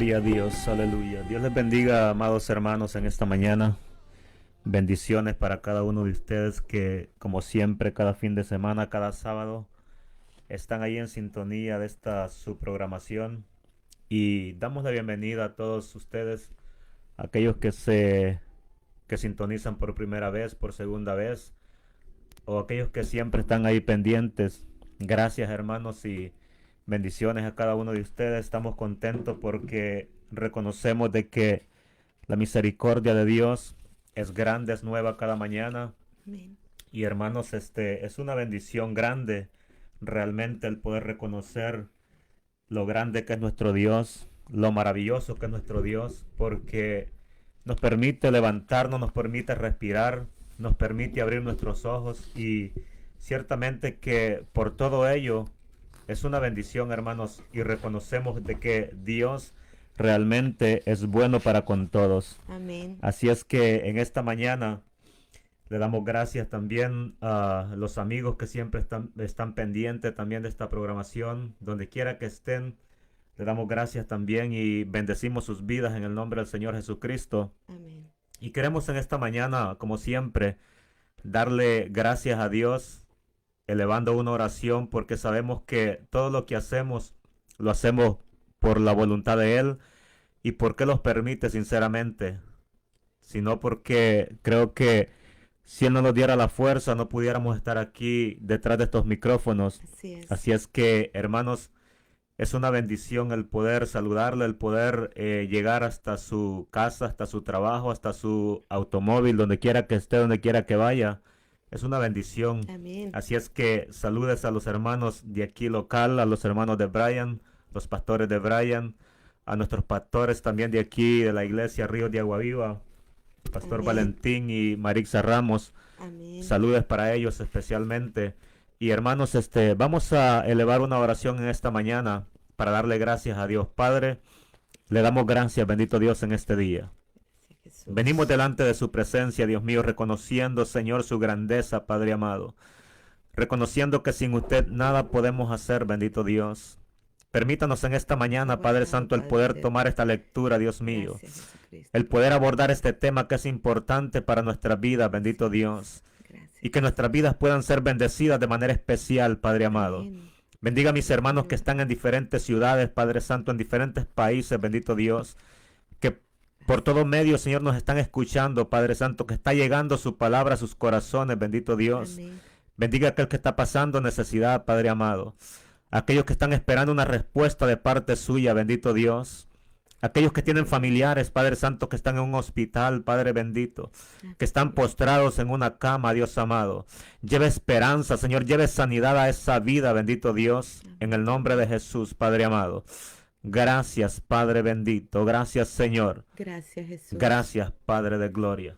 Gloria a Dios, aleluya. Dios les bendiga, amados hermanos, en esta mañana. Bendiciones para cada uno de ustedes que, como siempre, cada fin de semana, cada sábado, están ahí en sintonía de esta su programación. Y damos la bienvenida a todos ustedes, aquellos que sintonizan por primera vez, por segunda vez, o aquellos que siempre están ahí pendientes. Gracias, hermanos, y bendiciones a cada uno de ustedes. Estamos contentos porque reconocemos de que la misericordia de Dios es grande, es nueva cada mañana. Amén. Y hermanos, es una bendición grande realmente el poder reconocer lo grande que es nuestro Dios, lo maravilloso que es nuestro Dios, porque nos permite levantarnos, nos permite respirar, nos permite abrir nuestros ojos y ciertamente que por todo ello es una bendición, hermanos, y reconocemos de que Dios realmente es bueno para con todos. Amén. Así es que en esta mañana le damos gracias también a los amigos que siempre están pendientes también de esta programación, donde quiera que estén. Le damos gracias también y bendecimos sus vidas en el nombre del Señor Jesucristo. Amén. Y queremos en esta mañana, como siempre, darle gracias a Dios, elevando una oración, porque sabemos que todo lo que hacemos, lo hacemos por la voluntad de Él y porque los permite sinceramente, sino porque creo que si Él no nos diera la fuerza, no pudiéramos estar aquí detrás de estos micrófonos. Así es. Así es que, hermanos, es una bendición el poder saludarle, el poder llegar hasta su casa, hasta su trabajo, hasta su automóvil, donde quiera que esté, donde quiera que vaya. Es una bendición. Amén. Así es que saludes a los hermanos de aquí local, a los hermanos de Brian, los pastores de Brian, a nuestros pastores también de aquí, de la iglesia Ríos de Agua Viva, Pastor Amén. Valentín y Marixa Ramos. Amén. Saludes para ellos especialmente. Y hermanos, vamos a elevar una oración en esta mañana para darle gracias a Dios. Padre, le damos gracias, bendito Dios, en este día. Gracias, Jesús. Venimos delante de su presencia, Dios mío, reconociendo, Señor, su grandeza, Padre amado. Reconociendo que sin usted nada podemos hacer, bendito Dios. Permítanos en esta mañana, Padre Santo, el poder tomar esta lectura, Dios mío. Gracias, Jesucristo. El poder abordar este tema que es importante para nuestra vida, bendito Dios. Gracias. Y que nuestras vidas puedan ser bendecidas de manera especial, Padre amado. Amén. Bendiga a mis hermanos que están en diferentes ciudades, Padre Santo, en diferentes países, bendito Dios. Que por todo medio, Señor, nos están escuchando, Padre Santo, que está llegando su palabra a sus corazones, bendito Dios. Amén. Bendiga a aquel que está pasando necesidad, Padre amado. Aquellos que están esperando una respuesta de parte suya, bendito Dios. Aquellos que tienen familiares, Padre Santo, que están en un hospital, Padre bendito, que están postrados en una cama, Dios amado. Lleve esperanza, Señor, lleve sanidad a esa vida, bendito Dios, en el nombre de Jesús, Padre amado. Gracias, Padre bendito, gracias, Señor. Gracias, Jesús. Gracias, Padre de gloria.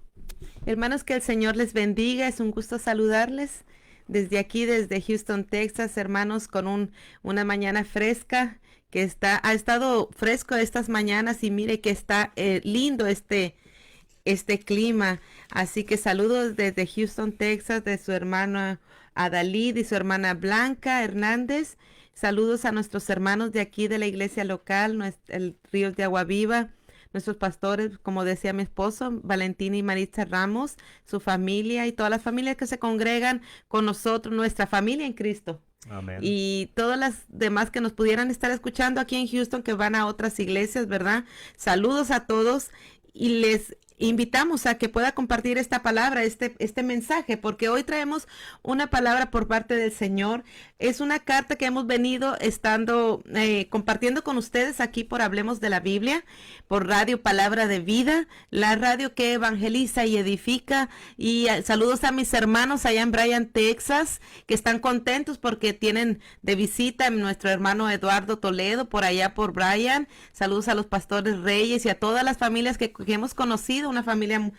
Hermanos, que el Señor les bendiga. Es un gusto saludarles desde aquí, desde Houston, Texas, hermanos, con una mañana fresca que ha estado fresco estas mañanas y mire que está lindo este clima. Así que saludos desde Houston, Texas, de su hermana Adalid y su hermana Blanca Hernández. Saludos a nuestros hermanos de aquí de la iglesia local, el Ríos de Agua Viva, nuestros pastores, como decía mi esposo, Valentín y Maritza Ramos, su familia y todas las familias que se congregan con nosotros, nuestra familia en Cristo. Amén. Y todas las demás que nos pudieran estar escuchando aquí en Houston, que van a otras iglesias, ¿verdad? Saludos a todos y les invitamos a que pueda compartir esta palabra, este mensaje, porque hoy traemos una palabra por parte del Señor. Es una carta que hemos venido compartiendo con ustedes aquí por Hablemos de la Biblia, por Radio Palabra de Vida, la radio que evangeliza y edifica. Y saludos a mis hermanos allá en Bryan, Texas, que están contentos porque tienen de visita a nuestro hermano Eduardo Toledo por allá por Bryan. Saludos a los pastores Reyes y a todas las familias que hemos conocido, una familia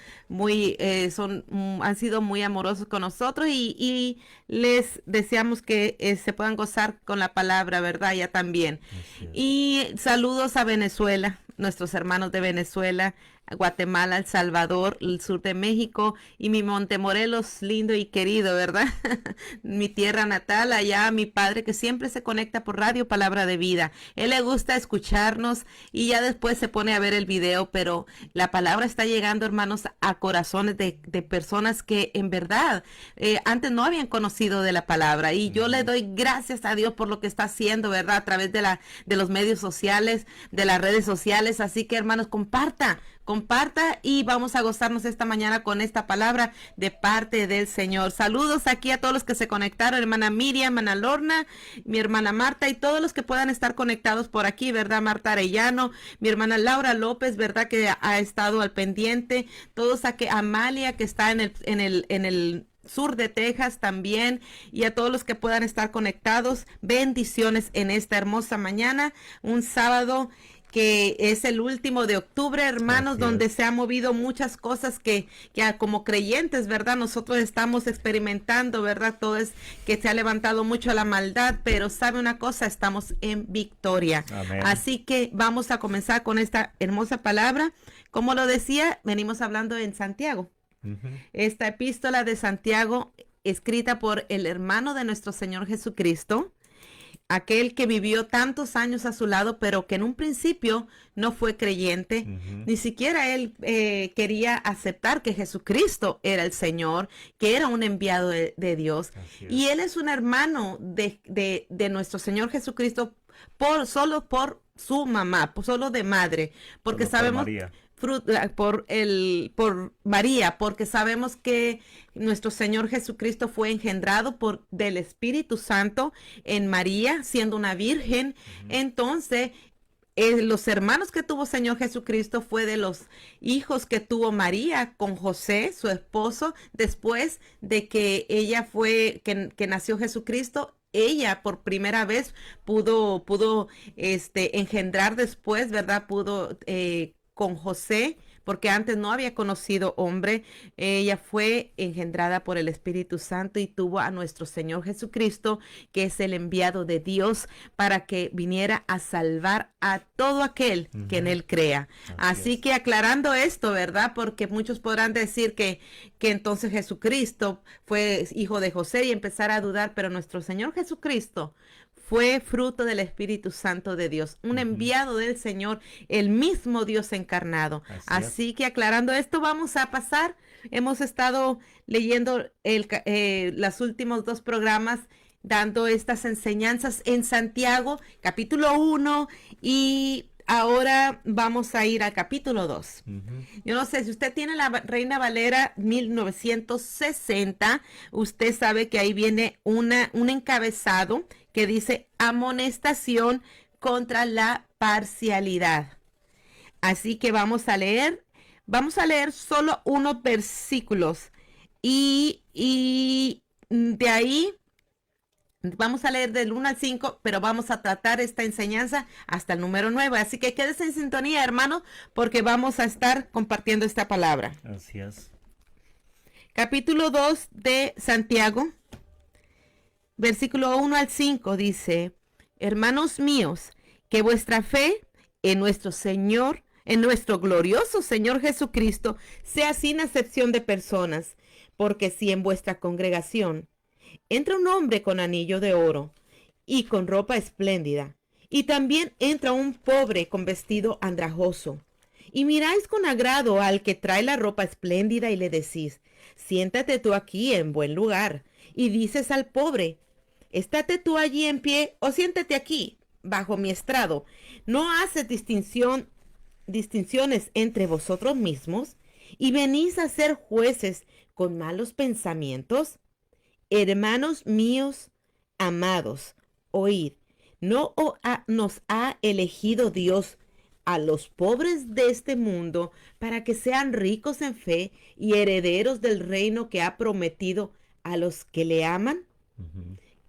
han sido muy amorosos con nosotros y les deseamos que se puedan gozar con la palabra, ¿verdad? Ya también. Y saludos a Venezuela, nuestros hermanos de Venezuela, Guatemala, El Salvador, el sur de México y mi Montemorelos lindo y querido, ¿verdad? Mi tierra natal, allá mi padre que siempre se conecta por Radio Palabra de Vida. Él le gusta escucharnos y ya después se pone a ver el video, pero la palabra está llegando, hermanos, a corazones de personas que en verdad antes no habían conocido de la palabra, y yo le doy gracias a Dios por lo que está haciendo, ¿verdad? A través de los medios sociales, de las redes sociales. Así que, hermanos, comparta y vamos a gozarnos esta mañana con esta palabra de parte del Señor. Saludos aquí a todos los que se conectaron, hermana Miriam, hermana Lorna, mi hermana Marta y todos los que puedan estar conectados por aquí, ¿verdad? Marta Arellano, mi hermana Laura López, ¿verdad? Que ha estado al pendiente, todos aquí, Amalia que está en el sur de Texas también, y a todos los que puedan estar conectados. Bendiciones en esta hermosa mañana, un sábado que es el último de octubre, hermanos, donde se han movido muchas cosas que como creyentes, ¿verdad? Nosotros estamos experimentando, ¿verdad? Todo es que se ha levantado mucho la maldad, pero sabe una cosa, estamos en victoria. Amén. Así que vamos a comenzar con esta hermosa palabra. Como lo decía, venimos hablando en Santiago. Esta epístola de Santiago, escrita por el hermano de nuestro Señor Jesucristo, aquel que vivió tantos años a su lado, pero que en un principio no fue creyente. Ni siquiera él quería aceptar que Jesucristo era el Señor, que era un enviado de Dios. Y él es un hermano de nuestro Señor Jesucristo solo por su mamá, solo de madre, porque sabemos... por María, porque sabemos que nuestro Señor Jesucristo fue engendrado del Espíritu Santo en María, siendo una virgen. Entonces, los hermanos que tuvo Señor Jesucristo fue de los hijos que tuvo María con José, su esposo, después de que ella que nació Jesucristo. Ella por primera vez pudo engendrar después, ¿verdad? Pudo con José, porque antes no había conocido hombre. Ella fue engendrada por el Espíritu Santo y tuvo a nuestro Señor Jesucristo, que es el enviado de Dios para que viniera a salvar a todo aquel que en él crea. Así que aclarando esto, ¿verdad? Porque muchos podrán decir que entonces Jesucristo fue hijo de José y empezar a dudar, pero nuestro Señor Jesucristo fue fruto del Espíritu Santo de Dios, un enviado del Señor, el mismo Dios encarnado. Así que aclarando esto, vamos a pasar. Hemos estado leyendo los últimos 2 programas, dando estas enseñanzas en Santiago, capítulo 1, y ahora vamos a ir al capítulo 2. Yo no sé, si usted tiene la Reina Valera 1960, usted sabe que ahí viene un encabezado que dice amonestación contra la parcialidad. Así que vamos a leer solo unos versículos y de ahí vamos a leer del 1 al 5, pero vamos a tratar esta enseñanza hasta el número 9. Así que quédese en sintonía, hermano, porque vamos a estar compartiendo esta palabra. Así es. Capítulo 2 de Santiago, versículo 1 al 5 dice: hermanos míos, que vuestra fe en nuestro Señor, en nuestro glorioso Señor Jesucristo, sea sin acepción de personas, porque si en vuestra congregación entra un hombre con anillo de oro y con ropa espléndida, y también entra un pobre con vestido andrajoso, y miráis con agrado al que trae la ropa espléndida y le decís: siéntate tú aquí en buen lugar, y dices al pobre: estate tú allí en pie, o siéntate aquí bajo mi estrado, ¿no haces distinciones entre vosotros mismos y venís a ser jueces con malos pensamientos? Hermanos míos amados, oíd, ¿no nos ha elegido Dios a los pobres de este mundo para que sean ricos en fe y herederos del reino que ha prometido a los que le aman?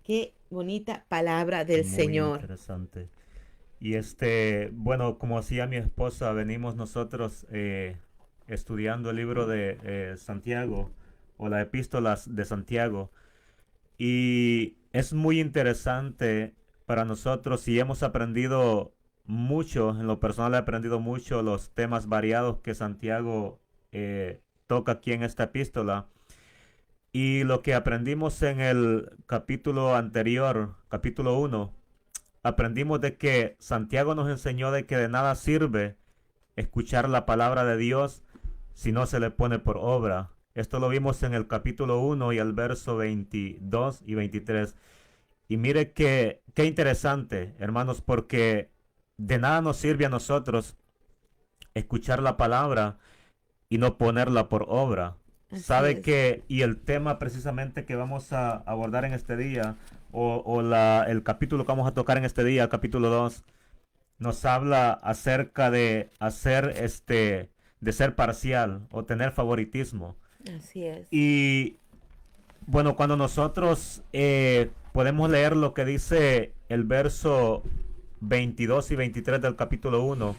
Qué bonita palabra del Señor. Interesante. Y bueno, como hacía mi esposa, venimos nosotros estudiando el libro de Santiago, o las epístolas de Santiago, y es muy interesante para nosotros, y hemos aprendido mucho, en lo personal he aprendido mucho los temas variados que Santiago toca aquí en esta epístola. Y lo que aprendimos en el capítulo anterior, capítulo 1, aprendimos de que Santiago nos enseñó de que de nada sirve escuchar la palabra de Dios si no se le pone por obra. Esto lo vimos en el capítulo 1 y el verso 22 y 23. Y mire qué interesante, hermanos, porque de nada nos sirve a nosotros escuchar la palabra y no ponerla por obra. Así Sabe es. que, y el tema precisamente que vamos a abordar en este día, el capítulo que vamos a tocar en este día, capítulo 2, nos habla acerca de hacer de ser parcial o tener favoritismo. Así es. Y bueno, cuando nosotros podemos leer lo que dice el verso 22 y 23 del capítulo 1,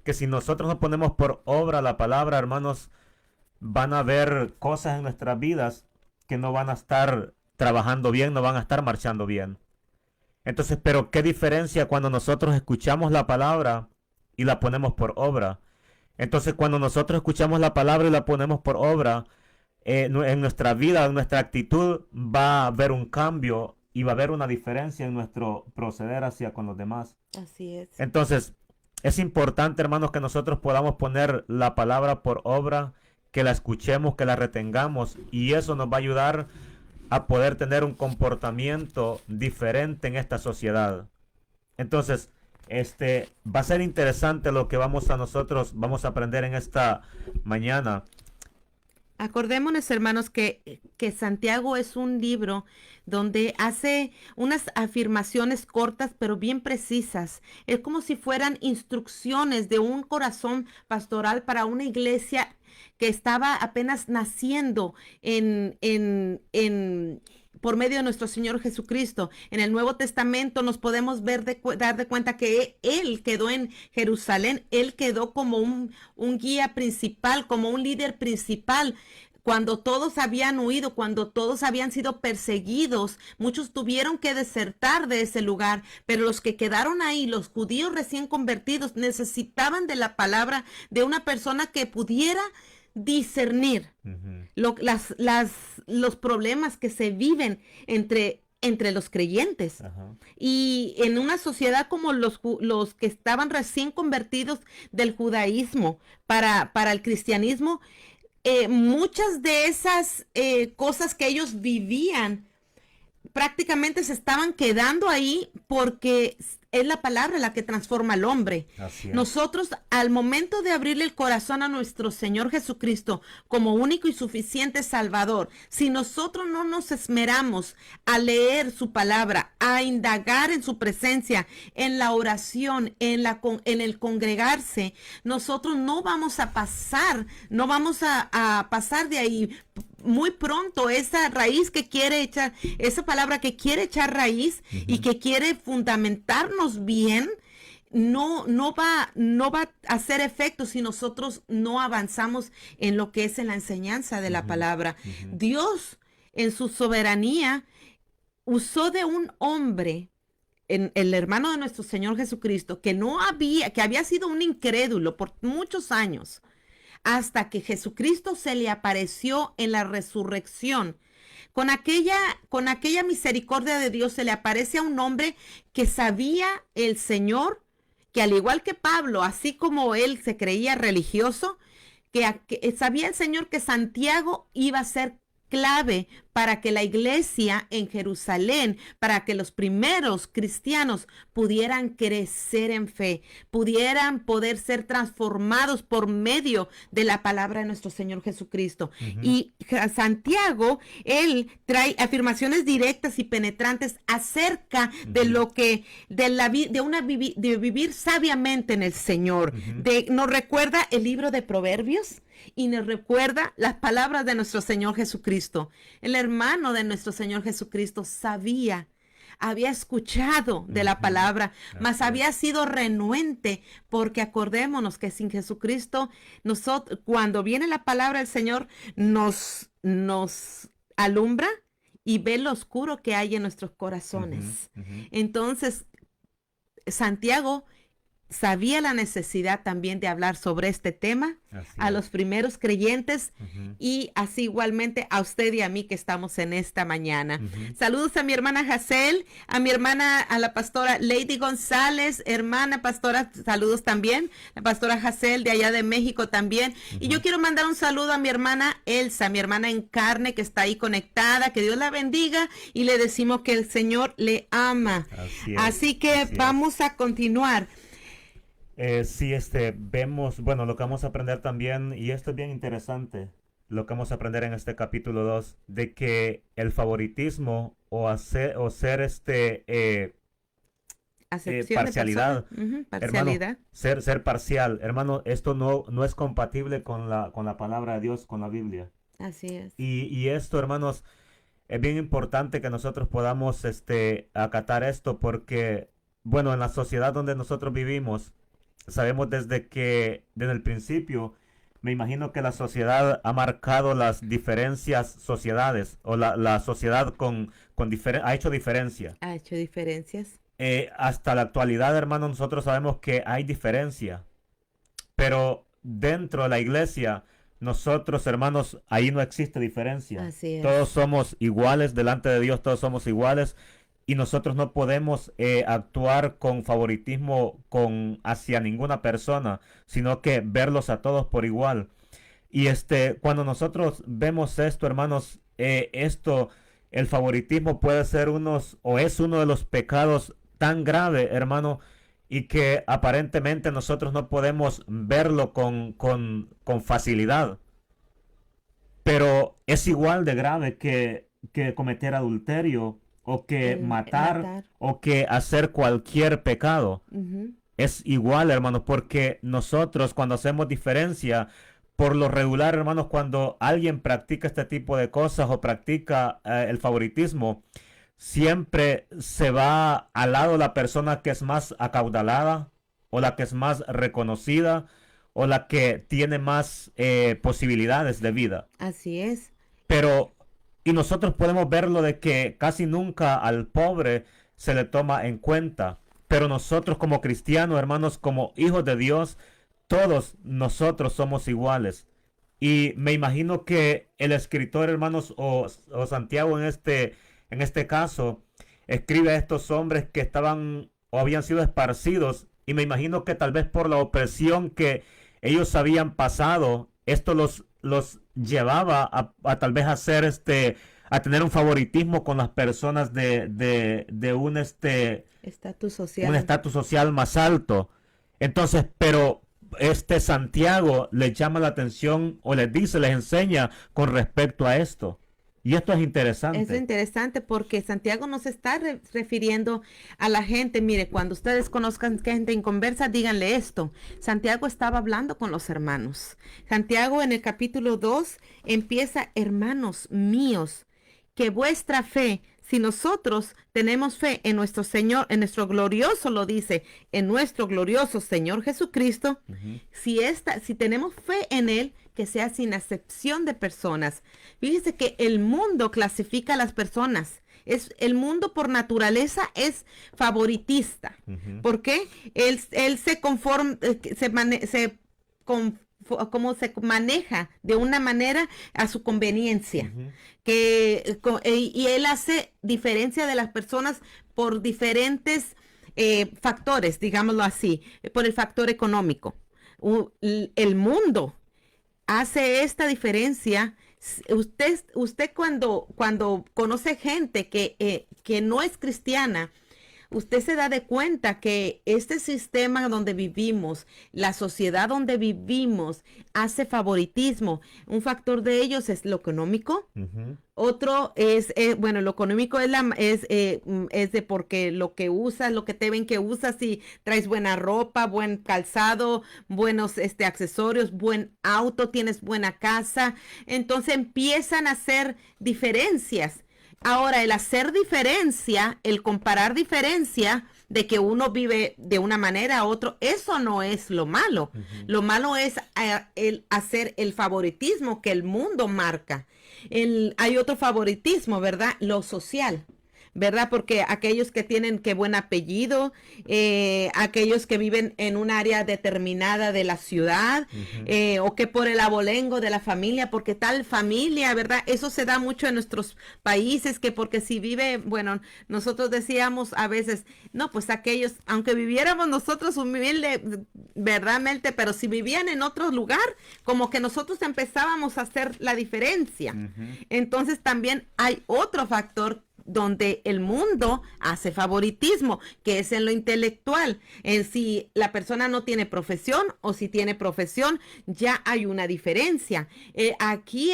que si nosotros no ponemos por obra la palabra, hermanos, van a haber cosas en nuestras vidas que no van a estar trabajando bien, no van a estar marchando bien. Entonces, pero qué diferencia cuando nosotros escuchamos la palabra y la ponemos por obra. Entonces, cuando nosotros escuchamos la palabra y la ponemos por obra, en nuestra vida, en nuestra actitud, va a haber un cambio y va a haber una diferencia en nuestro proceder hacia con los demás. Así es. Entonces, es importante, hermanos, que nosotros podamos poner la palabra por obra, que la escuchemos, que la retengamos, y eso nos va a ayudar a poder tener un comportamiento diferente en esta sociedad. Entonces, va a ser interesante lo que vamos a aprender en esta mañana. Acordémonos, hermanos, que Santiago es un libro donde hace unas afirmaciones cortas pero bien precisas. Es como si fueran instrucciones de un corazón pastoral para una iglesia que estaba apenas naciendo por medio de nuestro Señor Jesucristo. En el Nuevo Testamento nos podemos dar de cuenta que Él quedó en Jerusalén, Él quedó como un guía principal, como un líder principal. Cuando todos habían huido, cuando todos habían sido perseguidos, muchos tuvieron que desertar de ese lugar, pero los que quedaron ahí, los judíos recién convertidos, necesitaban de la palabra de una persona que pudiera discernir Ujú. los problemas que se viven entre los creyentes. Ajá. Y en una sociedad como los que estaban recién convertidos del judaísmo para el cristianismo, muchas de esas cosas que ellos vivían prácticamente se estaban quedando ahí porque es la palabra la que transforma al hombre. Así es. Nosotros, al momento de abrirle el corazón a nuestro Señor Jesucristo como único y suficiente Salvador, si nosotros no nos esmeramos a leer su palabra, a indagar en su presencia, en la oración, en el congregarse, nosotros no vamos a pasar, no vamos a pasar de ahí. Muy pronto esa raíz que quiere echar, esa palabra que quiere echar raíz y que quiere fundamentarnos bien, no va a hacer efecto si nosotros no avanzamos en lo que es en la enseñanza de la palabra. Dios, en su soberanía, usó de un hombre, el hermano de nuestro Señor Jesucristo, que había sido un incrédulo por muchos años, hasta que Jesucristo se le apareció en la resurrección. Con aquella misericordia de Dios se le aparece a un hombre que sabía el Señor, que al igual que Pablo, así como él se creía religioso, que sabía el Señor que Santiago iba a ser clave para que la iglesia en Jerusalén, para que los primeros cristianos pudieran crecer en fe, pudieran poder ser transformados por medio de la palabra de nuestro Señor Jesucristo. Y Santiago, él trae afirmaciones directas y penetrantes acerca de lo que, de vivir sabiamente en el Señor. Nos recuerda el libro de Proverbios y nos recuerda las palabras de nuestro Señor Jesucristo. El hermano de nuestro Señor Jesucristo había escuchado de la palabra, mas había sido renuente, porque acordémonos que sin Jesucristo, nosotros, cuando viene la palabra del Señor, nos alumbra y ve lo oscuro que hay en nuestros corazones. Entonces, Santiago sabía la necesidad también de hablar sobre este tema Así a es. los primeros creyentes Ujú, y así igualmente a usted y a mí que estamos en esta mañana. ujú. Saludos a mi hermana Jacel, a mi hermana, a la pastora Lady González, hermana pastora, saludos también, la pastora Jacel de allá de México también. Y yo Ujú. quiero mandar un saludo a mi hermana Elsa, mi hermana en carne que está ahí conectada, que Dios la bendiga y le decimos que el Señor le ama. Así es, Así que así es. vamos a continuar. Sí, vemos, bueno, lo que vamos a aprender también, y esto es bien interesante, lo que vamos a aprender en este capítulo 2 de que el favoritismo o ser Acepción de personas. parcialidad, Ujú, hermano, parcialidad. ser parcial, hermano, esto no es compatible con la palabra de Dios, con la Biblia. Así es. Y esto, hermanos, es bien importante que nosotros podamos acatar esto porque, bueno, en la sociedad donde nosotros vivimos, sabemos desde el principio, me imagino que la sociedad ha marcado las diferencias sociedades o la sociedad ha hecho diferencia. Ha hecho diferencias. Hasta la actualidad, hermano, nosotros sabemos que hay diferencia, pero dentro de la iglesia, nosotros, hermanos, ahí no existe diferencia. Así es. Todos somos iguales delante de Dios, todos somos iguales y nosotros no podemos actuar con favoritismo hacia ninguna persona, sino que verlos a todos por igual. Y cuando nosotros vemos esto, hermanos, el favoritismo puede ser o es uno de los pecados tan grave, hermano, y que aparentemente nosotros no podemos verlo con facilidad. Pero es igual de grave que cometer adulterio o que El matar matar. o que hacer cualquier pecado. Ujú. Es igual, hermanos, porque nosotros cuando hacemos diferencia, por lo regular, hermanos, cuando alguien practica este tipo de cosas o practica el favoritismo, siempre se va al lado de la persona que es más acaudalada o la que es más reconocida o la que tiene más posibilidades de vida. Así es. Pero, y nosotros podemos verlo de que casi nunca al pobre se le toma en cuenta. Pero nosotros como cristianos, hermanos, como hijos de Dios, todos nosotros somos iguales. Y me imagino que el escritor, hermanos, o Santiago en este caso, escribe a estos hombres que estaban o habían sido esparcidos. Y me imagino que tal vez por la opresión que ellos habían pasado, esto los llevaba a tal vez hacer a tener un favoritismo con las personas de Estatus un social. estatus social más alto. Entonces, pero Santiago les llama la atención o les dice, les enseña con respecto a esto. Y esto es Es interesante. interesante porque Santiago nos está refiriendo a la gente. Mire, cuando ustedes conozcan gente inconversa, díganle esto. Santiago estaba hablando con los hermanos. Santiago en el capítulo 2 empieza, hermanos míos, que vuestra fe, si nosotros tenemos fe en nuestro Señor, en nuestro glorioso, lo dice, en nuestro glorioso Señor Jesucristo, Ujú. si tenemos fe en Él, que sea sin acepción de personas. Fíjese que el mundo clasifica a las personas. El mundo por naturaleza es favoritista. Ujú. ¿Por qué? Él se conforma, como se maneja de una manera a su conveniencia. Ujú. Y él hace diferencia de las personas por diferentes factores, digámoslo así, por el factor económico. El mundo hace esta diferencia. Usted cuando conoce gente que no es cristiana, usted se da de cuenta que este sistema donde vivimos, la sociedad donde vivimos, hace favoritismo. Un factor de ellos es lo económico. Ujú. Otro es, bueno, lo económico es de porque lo que usas, lo que te ven que usas, si traes buena ropa, buen calzado, buenos accesorios, buen auto, tienes buena casa. Entonces empiezan a hacer diferencias. Ahora, el hacer diferencia, el comparar diferencia de que uno vive de una manera a otro, eso no es lo malo. Ujú. Lo malo es el hacer el favoritismo que el mundo marca. Hay otro favoritismo, ¿verdad? Lo social. ¿verdad? Porque aquellos que tienen qué buen apellido, aquellos que viven en un área determinada de la ciudad, o que por el abolengo de la familia, porque tal familia, ¿verdad? Eso se da mucho en nuestros países, que porque si vive, bueno, nosotros decíamos a veces, no, pues aquellos, aunque viviéramos nosotros humilde, verdaderamente, pero si vivían en otro lugar, como que nosotros empezábamos a hacer la diferencia. Entonces también hay otro factor donde el mundo hace favoritismo, que es en lo intelectual, en si la persona no tiene profesión o si tiene profesión, ya hay una diferencia. Aquí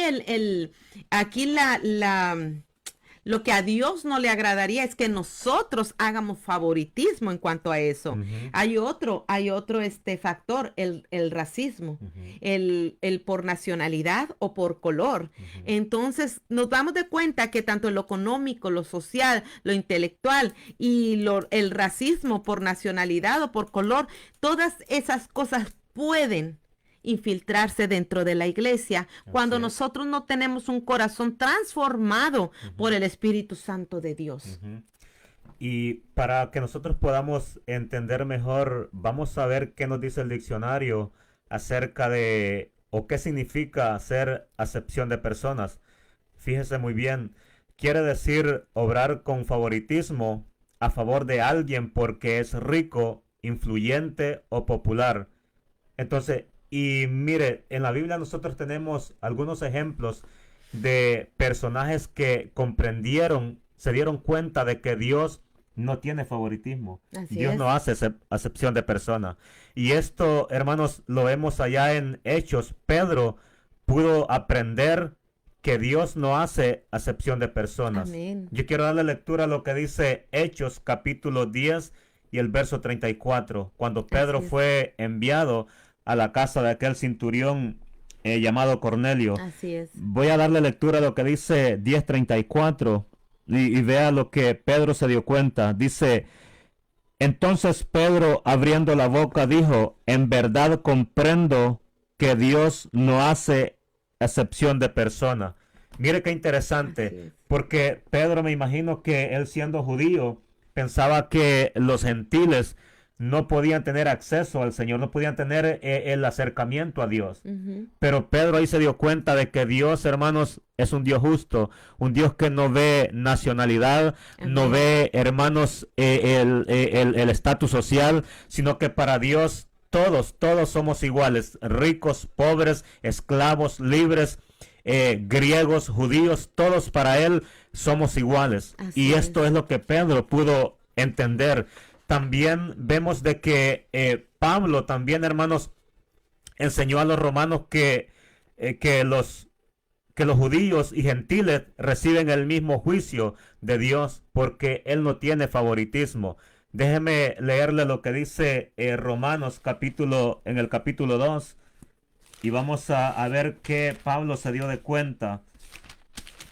lo que a Dios no le agradaría es que nosotros hagamos favoritismo en cuanto a eso. Hay otro factor, el racismo, el por nacionalidad o por color. Entonces nos damos de cuenta que tanto lo económico, lo social, lo intelectual y el racismo por nacionalidad o por color, todas esas cosas pueden infiltrarse dentro de la iglesia cuando nosotros no tenemos un corazón transformado por el Espíritu Santo de Dios. Y para que nosotros podamos entender mejor, vamos a ver qué nos dice el diccionario acerca de, o qué significa hacer acepción de personas. Fíjese muy bien, quiere decir obrar con favoritismo a favor de alguien porque es rico, influyente o popular. Entonces, y mire, en la Biblia nosotros tenemos algunos ejemplos de personajes que comprendieron, se dieron cuenta de que Dios no tiene favoritismo. Dios no hace acepción de personas. Y esto, hermanos, lo vemos allá en Hechos. Pedro pudo aprender que Dios no hace acepción de personas. Amén. Yo quiero darle lectura a lo que dice Hechos capítulo 10 y el verso 34. Cuando Pedro fue enviado a la casa de aquel centurión llamado Cornelio. Así es. Voy a darle lectura a lo que dice 10:34 y vea lo que Pedro se dio cuenta. Dice, entonces Pedro, abriendo la boca, dijo, en verdad comprendo que Dios no hace acepción de persona. Mire qué interesante, porque Pedro, me imagino que él siendo judío, pensaba que los gentiles no podían tener acceso al Señor, no podían tener el acercamiento a Dios. Pero Pedro ahí se dio cuenta de que Dios, hermanos, es un Dios justo, un Dios que no ve nacionalidad, no ve, hermanos, el estatus social, sino que para Dios todos somos iguales, ricos, pobres, esclavos, libres, griegos, judíos, todos para Él somos iguales. Y esto es lo que Pedro pudo entender. También vemos de que Pablo también, hermanos, enseñó a los romanos que los judíos y gentiles reciben el mismo juicio de Dios porque Él no tiene favoritismo. Déjeme leerle lo que dice Romanos en el capítulo 2 y vamos a ver qué Pablo se dio de cuenta.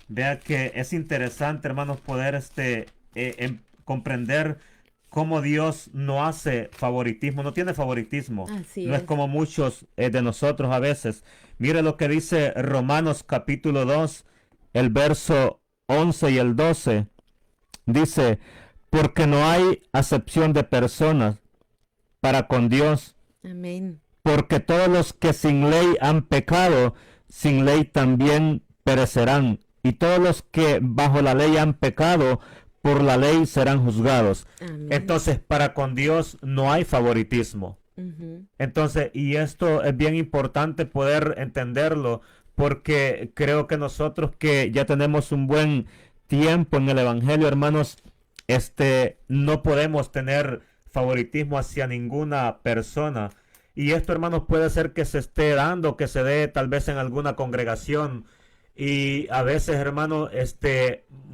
Vea que es interesante, hermanos, poder comprender cómo Dios no hace favoritismo, no tiene favoritismo. No es como muchos de nosotros a veces. Mire lo que dice Romanos capítulo 2, el verso 11 y el 12. Dice, porque no hay acepción de personas para con Dios. Amén. Porque todos los que sin ley han pecado, sin ley también perecerán. Y todos los que bajo la ley han pecado, por la ley serán juzgados. Amén. Entonces, para con Dios no hay favoritismo. Entonces, y esto es bien importante poder entenderlo, porque creo que nosotros que ya tenemos un buen tiempo en el Evangelio, hermanos, no podemos tener favoritismo hacia ninguna persona. Y esto, hermanos, puede ser que se esté dando, que se dé tal vez en alguna congregación. Y a veces, hermano,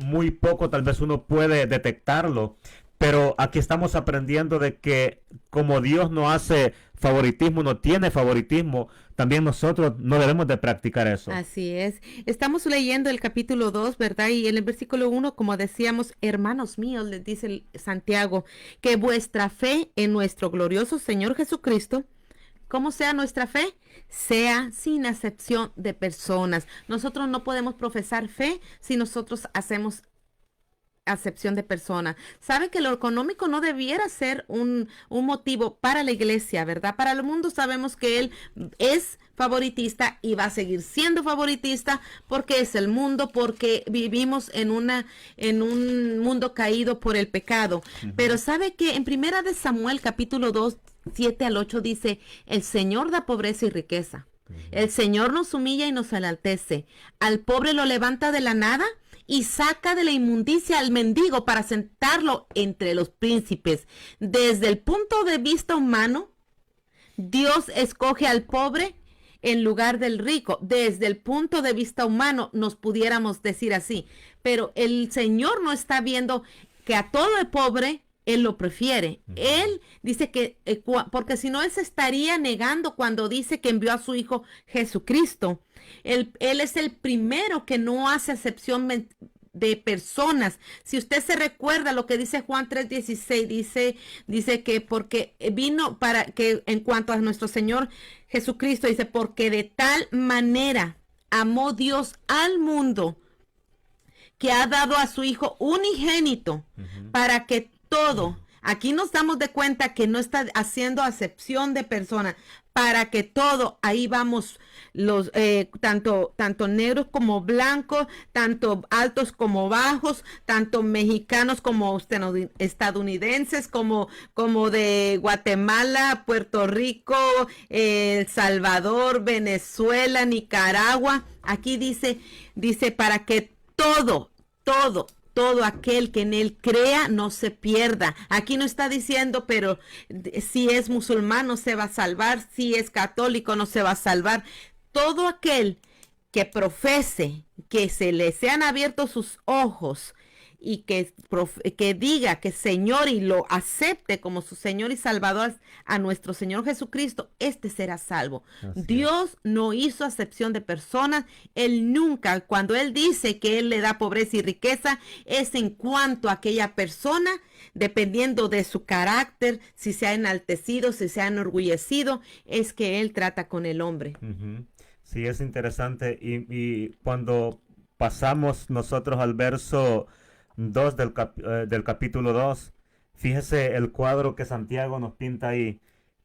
muy poco tal vez uno puede detectarlo, pero aquí estamos aprendiendo de que como Dios no hace favoritismo, no tiene favoritismo, también nosotros no debemos de practicar eso. Así es. Estamos leyendo el capítulo 2, ¿verdad? Y en el versículo 1, como decíamos, hermanos míos, les dice Santiago, que vuestra fe en nuestro glorioso Señor Jesucristo, ¿cómo sea nuestra fe? Sea sin acepción de personas. Nosotros no podemos profesar fe si nosotros hacemos acepción de persona. Sabe que lo económico no debiera ser un motivo para la iglesia, ¿verdad? Para el mundo sabemos que él es favoritista y va a seguir siendo favoritista porque es el mundo, porque vivimos en un mundo caído por el pecado. Pero sabe que en Primera de Samuel, capítulo 2, 7 al 8 dice, el Señor da pobreza y riqueza. El Señor nos humilla y nos enaltece. Al pobre lo levanta de la nada y saca de la inmundicia al mendigo para sentarlo entre los príncipes. Desde el punto de vista humano, Dios escoge al pobre en lugar del rico. Desde el punto de vista humano nos pudiéramos decir así, pero el Señor no está viendo que a todo el pobre Él lo prefiere. Él dice que, porque si no, Él se estaría negando cuando dice que envió a su Hijo Jesucristo. Él es el primero que no hace acepción de personas. Si usted se recuerda lo que dice Juan 3:16, dice que porque vino para que, en cuanto a nuestro Señor Jesucristo, dice, porque de tal manera amó Dios al mundo que ha dado a su Hijo unigénito para que todo, aquí nos damos de cuenta que no está haciendo acepción de personas, para que todo, ahí vamos, los tanto negros como blancos, tanto altos como bajos, tanto mexicanos como estadounidenses, como de Guatemala, Puerto Rico, El Salvador, Venezuela, Nicaragua. Aquí dice para que todo aquel que en él crea no se pierda. Aquí no está diciendo, pero si es musulmán no se va a salvar, si es católico no se va a salvar. Todo aquel que profese, que se le sean abiertos sus ojos y que diga que Señor y lo acepte como su Señor y Salvador a nuestro Señor Jesucristo, este será salvo. Dios no hizo acepción de personas. Él nunca, cuando Él dice que Él le da pobreza y riqueza, es en cuanto a aquella persona, dependiendo de su carácter, si se ha enaltecido, si se ha enorgullecido, es que Él trata con el hombre. Sí, es interesante. Y cuando pasamos nosotros al verso 2 del capítulo 2, fíjese el cuadro que Santiago nos pinta ahí.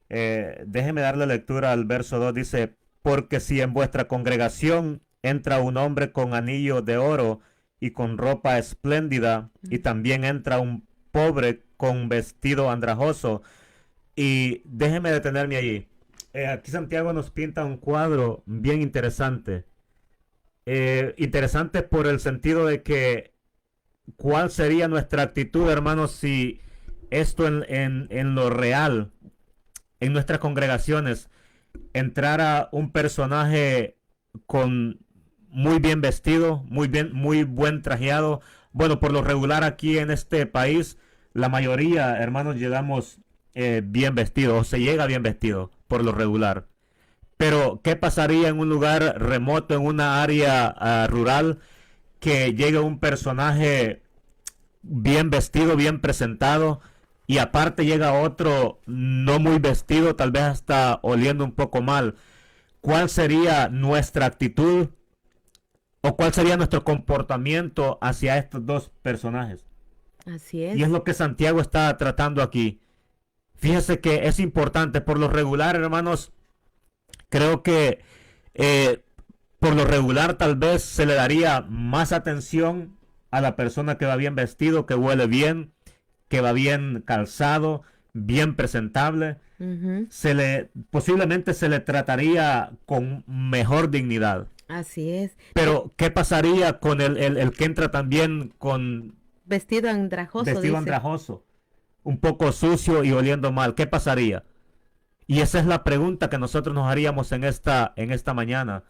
Déjeme darle lectura al verso 2. Dice, porque si en vuestra congregación entra un hombre con anillo de oro y con ropa espléndida, y también entra un pobre con vestido andrajoso. Y déjeme detenerme allí. Aquí Santiago nos pinta un cuadro bien interesante. Interesante por el sentido de que ¿cuál sería nuestra actitud, hermanos, si esto en lo real, en nuestras congregaciones, entrara un personaje con muy bien vestido, muy buen trajeado? Bueno, por lo regular aquí en este país, la mayoría, hermanos, llegamos bien vestidos, o se llega bien vestido, por lo regular. Pero, ¿qué pasaría en un lugar remoto, en una área rural, que llegue un personaje bien vestido, bien presentado, y aparte llega otro no muy vestido, tal vez hasta oliendo un poco mal? ¿Cuál sería nuestra actitud o cuál sería nuestro comportamiento hacia estos dos personajes? Así es. Y es lo que Santiago está tratando aquí. Fíjese que es importante. Por lo regular, hermanos, creo que por lo regular tal vez se le daría más atención a la persona que va bien vestido, que huele bien, que va bien calzado, bien presentable. Posiblemente se le trataría con mejor dignidad. Así es. Pero ¿qué pasaría con el que entra también con vestido andrajoso? Vestido andrajoso, un poco sucio y oliendo mal. ¿Qué pasaría? Y esa es la pregunta que nosotros nos haríamos en esta mañana,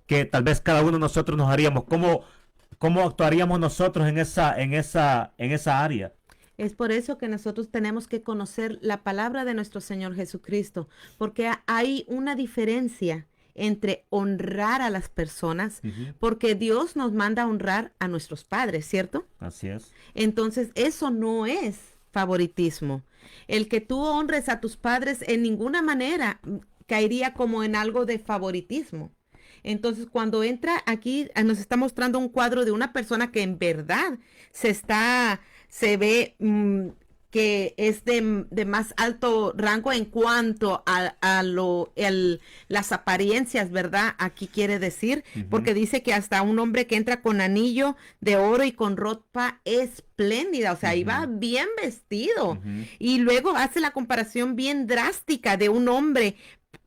que tal vez cada uno de nosotros nos haríamos. ¿Cómo actuaríamos nosotros en esa área? Es por eso que nosotros tenemos que conocer la palabra de nuestro Señor Jesucristo, porque hay una diferencia entre honrar a las personas, porque Dios nos manda a honrar a nuestros padres, ¿cierto? Así es. Entonces, eso no es favoritismo. El que tú honres a tus padres en ninguna manera caería como en algo de favoritismo. Entonces, cuando entra aquí, nos está mostrando un cuadro de una persona que en verdad se ve que es de más alto rango en cuanto las apariencias, ¿verdad? Aquí quiere decir, Ujú, porque dice que hasta un hombre que entra con anillo de oro y con ropa espléndida, o sea, iba ujú, bien vestido. ujú, Y luego hace la comparación bien drástica de un hombre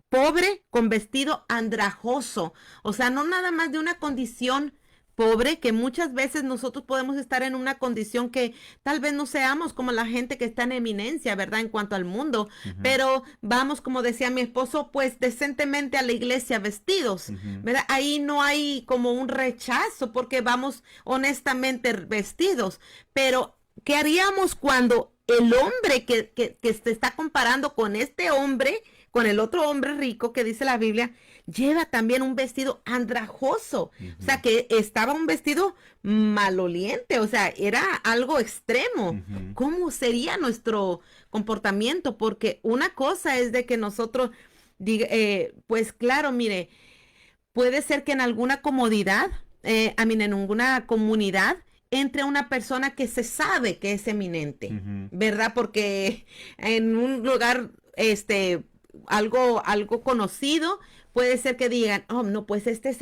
pobre con vestido andrajoso, o sea, no nada más de una condición pobre, que muchas veces nosotros podemos estar en una condición que tal vez no seamos como la gente que está en eminencia, ¿verdad? En cuanto al mundo, ujú, pero vamos, como decía mi esposo, pues decentemente a la iglesia vestidos, ujú, ¿verdad? Ahí no hay como un rechazo porque vamos honestamente vestidos, pero ¿qué haríamos cuando el hombre que se está comparando con este hombre, con el otro hombre rico que dice la Biblia, lleva también un vestido andrajoso? O ujú, sea, que estaba un vestido maloliente, o sea, era algo extremo. ujú, ¿Cómo sería nuestro comportamiento? Porque una cosa es de que nosotros, pues claro, mire, puede ser que en alguna comodidad, en alguna comunidad, entre una persona que se sabe que es eminente, ujú, ¿verdad? Porque en un lugar, algo conocido, puede ser que digan, oh, no, pues este es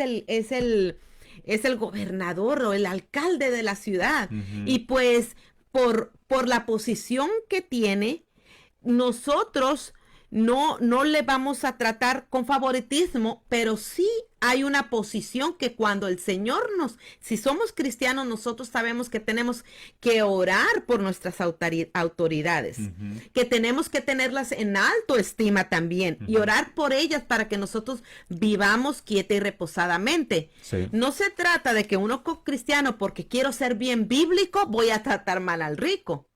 el gobernador o el alcalde de la ciudad. ujú, Y pues por la posición que tiene, nosotros no le vamos a tratar con favoritismo, pero sí hay una posición que cuando el Señor si somos cristianos, nosotros sabemos que tenemos que orar por nuestras autoridades, ujú, que tenemos que tenerlas en alto estima también y ujú. orar por ellas para que nosotros vivamos quieta y reposadamente. Sí. No se trata de que uno cristiano, porque quiero ser bien bíblico, voy a tratar mal al rico.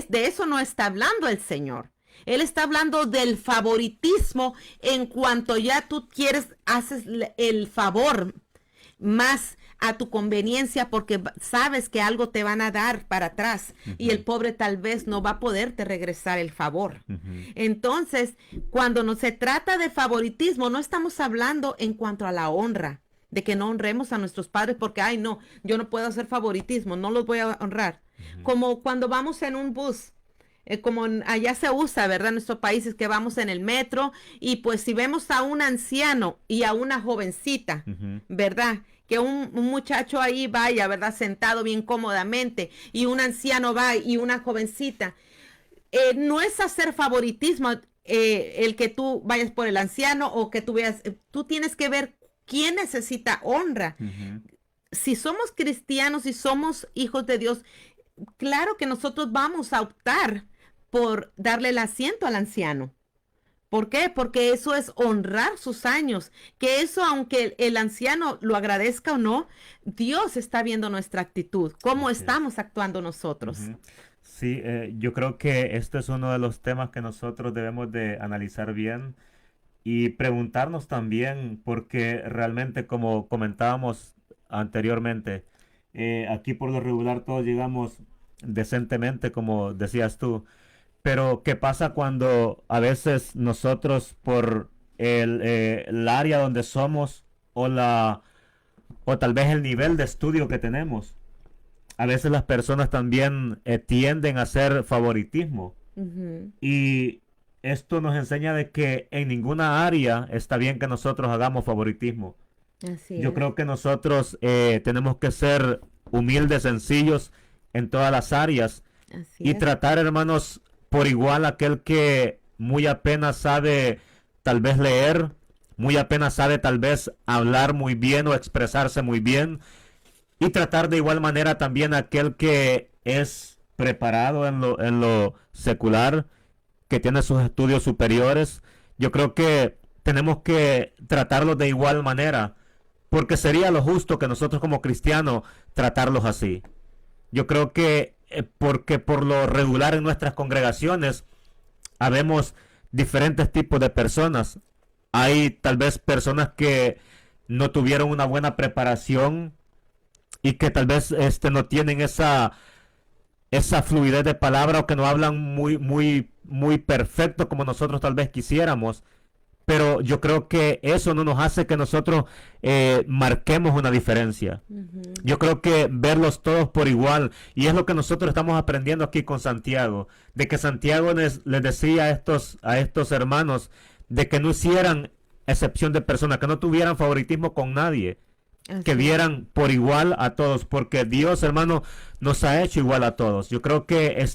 De eso no está hablando el Señor. Él está hablando del favoritismo en cuanto ya tú haces el favor más a tu conveniencia porque sabes que algo te van a dar para atrás y el Ujú, pobre tal vez no va a poderte regresar el favor. ujú, Entonces, cuando no se trata de favoritismo, no estamos hablando en cuanto a la honra, de que no honremos a nuestros padres porque, ay, no, yo no puedo hacer favoritismo, no los voy a honrar. ujú, Como cuando vamos en un bus, como allá se usa, ¿verdad? En nuestros países que vamos en el metro y pues si vemos a un anciano y a una jovencita, ujú, ¿verdad? Que un muchacho ahí vaya, ¿verdad? Sentado bien cómodamente y un anciano va y una jovencita. No es hacer favoritismo el que tú vayas por el anciano o que tú veas, tú tienes que ver quién necesita honra. ujú. Si somos cristianos y somos hijos de Dios, claro que nosotros vamos a optar por darle el asiento al anciano. ¿Por qué? Porque eso es honrar sus años, que eso, aunque el anciano lo agradezca o no, Dios está viendo nuestra actitud, cómo Así es. estamos actuando nosotros. Ujú. Sí, yo creo que este es uno de los temas que nosotros debemos de analizar bien y preguntarnos también, porque realmente como comentábamos anteriormente, aquí por lo regular todos llegamos decentemente, como decías tú, pero ¿qué pasa cuando a veces nosotros por el área donde somos o o tal vez el nivel de estudio que tenemos, a veces las personas también tienden a hacer favoritismo Ujú, y esto nos enseña de que en ninguna área está bien que nosotros hagamos favoritismo. así Yo es, creo que nosotros tenemos que ser humildes, sencillos en todas las áreas así y es. tratar, hermanos, por igual aquel que muy apenas sabe tal vez leer, muy apenas sabe tal vez hablar muy bien o expresarse muy bien, y tratar de igual manera también aquel que es preparado en lo secular, que tiene sus estudios superiores. Yo creo que tenemos que tratarlos de igual manera, porque sería lo justo que nosotros como cristianos tratarlos así. Yo creo que porque por lo regular en nuestras congregaciones habemos diferentes tipos de personas. Hay tal vez personas que no tuvieron una buena preparación y que tal vez no tienen esa fluidez de palabra o que no hablan muy perfecto como nosotros tal vez quisiéramos. pero yo creo que eso no nos hace que nosotros marquemos una diferencia. Yo creo que verlos todos por igual, y es lo que nosotros estamos aprendiendo aquí con Santiago, de que Santiago les decía a estos hermanos de que no hicieran excepción de personas, que no tuvieran favoritismo con nadie, que vieran por igual a todos, porque Dios, hermano, nos ha hecho igual a todos. Yo creo que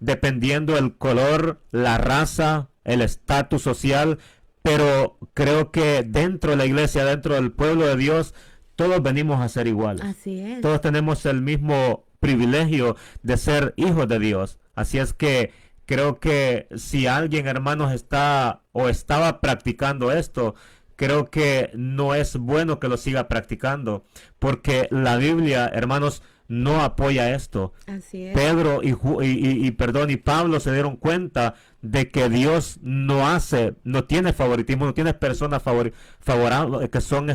dependiendo el color, la raza, el estatus social, pero creo que dentro de la iglesia, dentro del pueblo de Dios, todos venimos a ser iguales. Así es. Todos tenemos el mismo privilegio de ser hijos de Dios. Así es que creo que si alguien, hermanos, está o estaba practicando esto, creo que no es bueno que lo siga practicando, porque la Biblia, hermanos, no apoya esto. Así es. Pedro y Pablo se dieron cuenta de que Dios no tiene favoritismo, no tiene personas favorables que son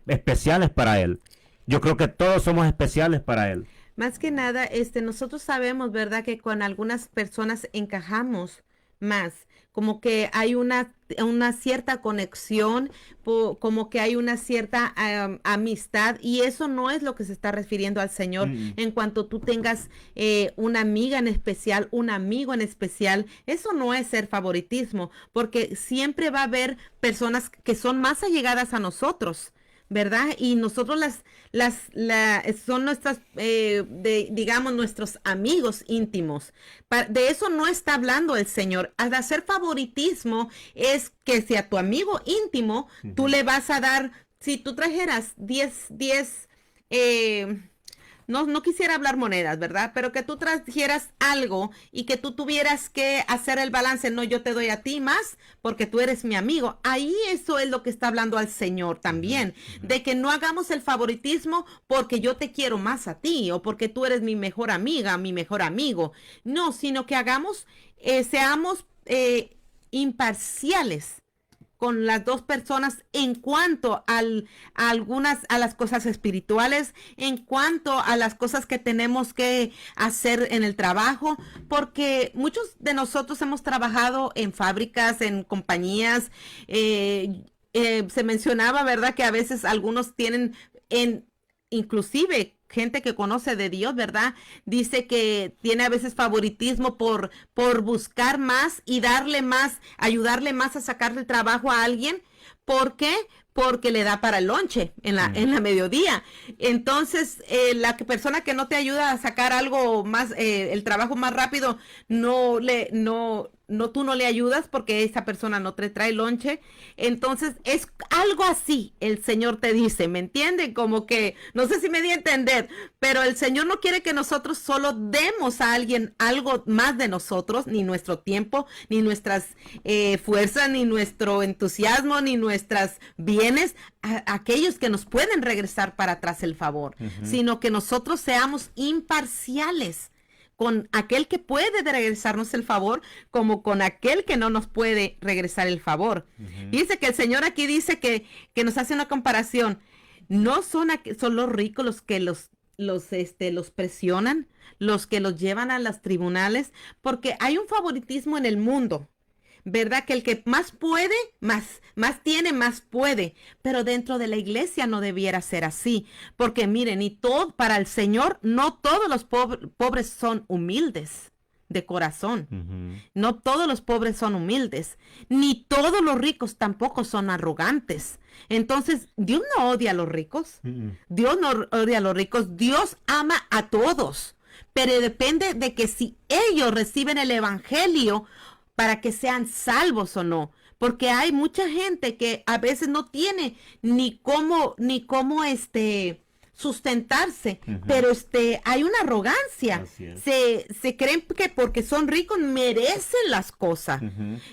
especiales para él. Yo creo que todos somos especiales para él. Más que nada, nosotros sabemos, ¿verdad?, que con algunas personas encajamos más, como que hay una cierta conexión, como que hay una cierta amistad, y eso no es lo que se está refiriendo al Señor. En cuanto tú tengas una amiga en especial, un amigo en especial, eso no es ser favoritismo, porque siempre va a haber personas que son más allegadas a nosotros, ¿verdad? Y nosotros son nuestras, digamos, nuestros amigos íntimos. De eso no está hablando el Señor. Al hacer favoritismo es que si a tu amigo íntimo tú le vas a dar, si tú trajeras 10, no quisiera hablar monedas, ¿verdad? Pero que tú trajeras algo y que tú tuvieras que hacer el balance. No, yo te doy a ti más porque tú eres mi amigo. Ahí eso es lo que está hablando al Señor también. De que no hagamos el favoritismo porque yo te quiero más a ti o porque tú eres mi mejor amiga, mi mejor amigo. No, sino que seamos imparciales con las dos personas en cuanto a las cosas espirituales, en cuanto a las cosas que tenemos que hacer en el trabajo, porque muchos de nosotros hemos trabajado en fábricas, en compañías, se mencionaba, ¿verdad?, que a veces algunos tienen inclusive gente que conoce de Dios, ¿verdad? Dice que tiene a veces favoritismo por buscar más y darle más, ayudarle más a sacarle el trabajo a alguien. ¿Por qué? Porque le da para el lonche en la mediodía. Entonces, la persona que no te ayuda a sacar algo más, el trabajo más rápido, tú no le ayudas porque esa persona no te trae lonche. Entonces, es algo así, el Señor te dice, ¿me entienden? Como que, no sé si me di a entender, pero el Señor no quiere que nosotros solo demos a alguien algo más de nosotros, ni nuestro tiempo, ni nuestras fuerzas, ni nuestro entusiasmo, ni nuestras bienes, a aquellos que nos pueden regresar para atrás el favor, sino que nosotros seamos imparciales con aquel que puede regresarnos el favor, como con aquel que no nos puede regresar el favor. Dice que el Señor aquí dice que nos hace una comparación. No son los ricos los que los presionan, los que los llevan a los tribunales, porque hay un favoritismo en el mundo, ¿verdad? Que el que más puede, más tiene, más puede. Pero dentro de la iglesia no debiera ser así. Porque miren, para el Señor, no todos los pobres son humildes de corazón. No todos los pobres son humildes. Ni todos los ricos tampoco son arrogantes. Entonces, Dios no odia a los ricos. Dios no odia a los ricos. Dios ama a todos. Pero depende de que si ellos reciben el evangelio para que sean salvos o no, porque hay mucha gente que a veces no tiene ni cómo sustentarse, pero hay una arrogancia, se creen que porque son ricos merecen las cosas,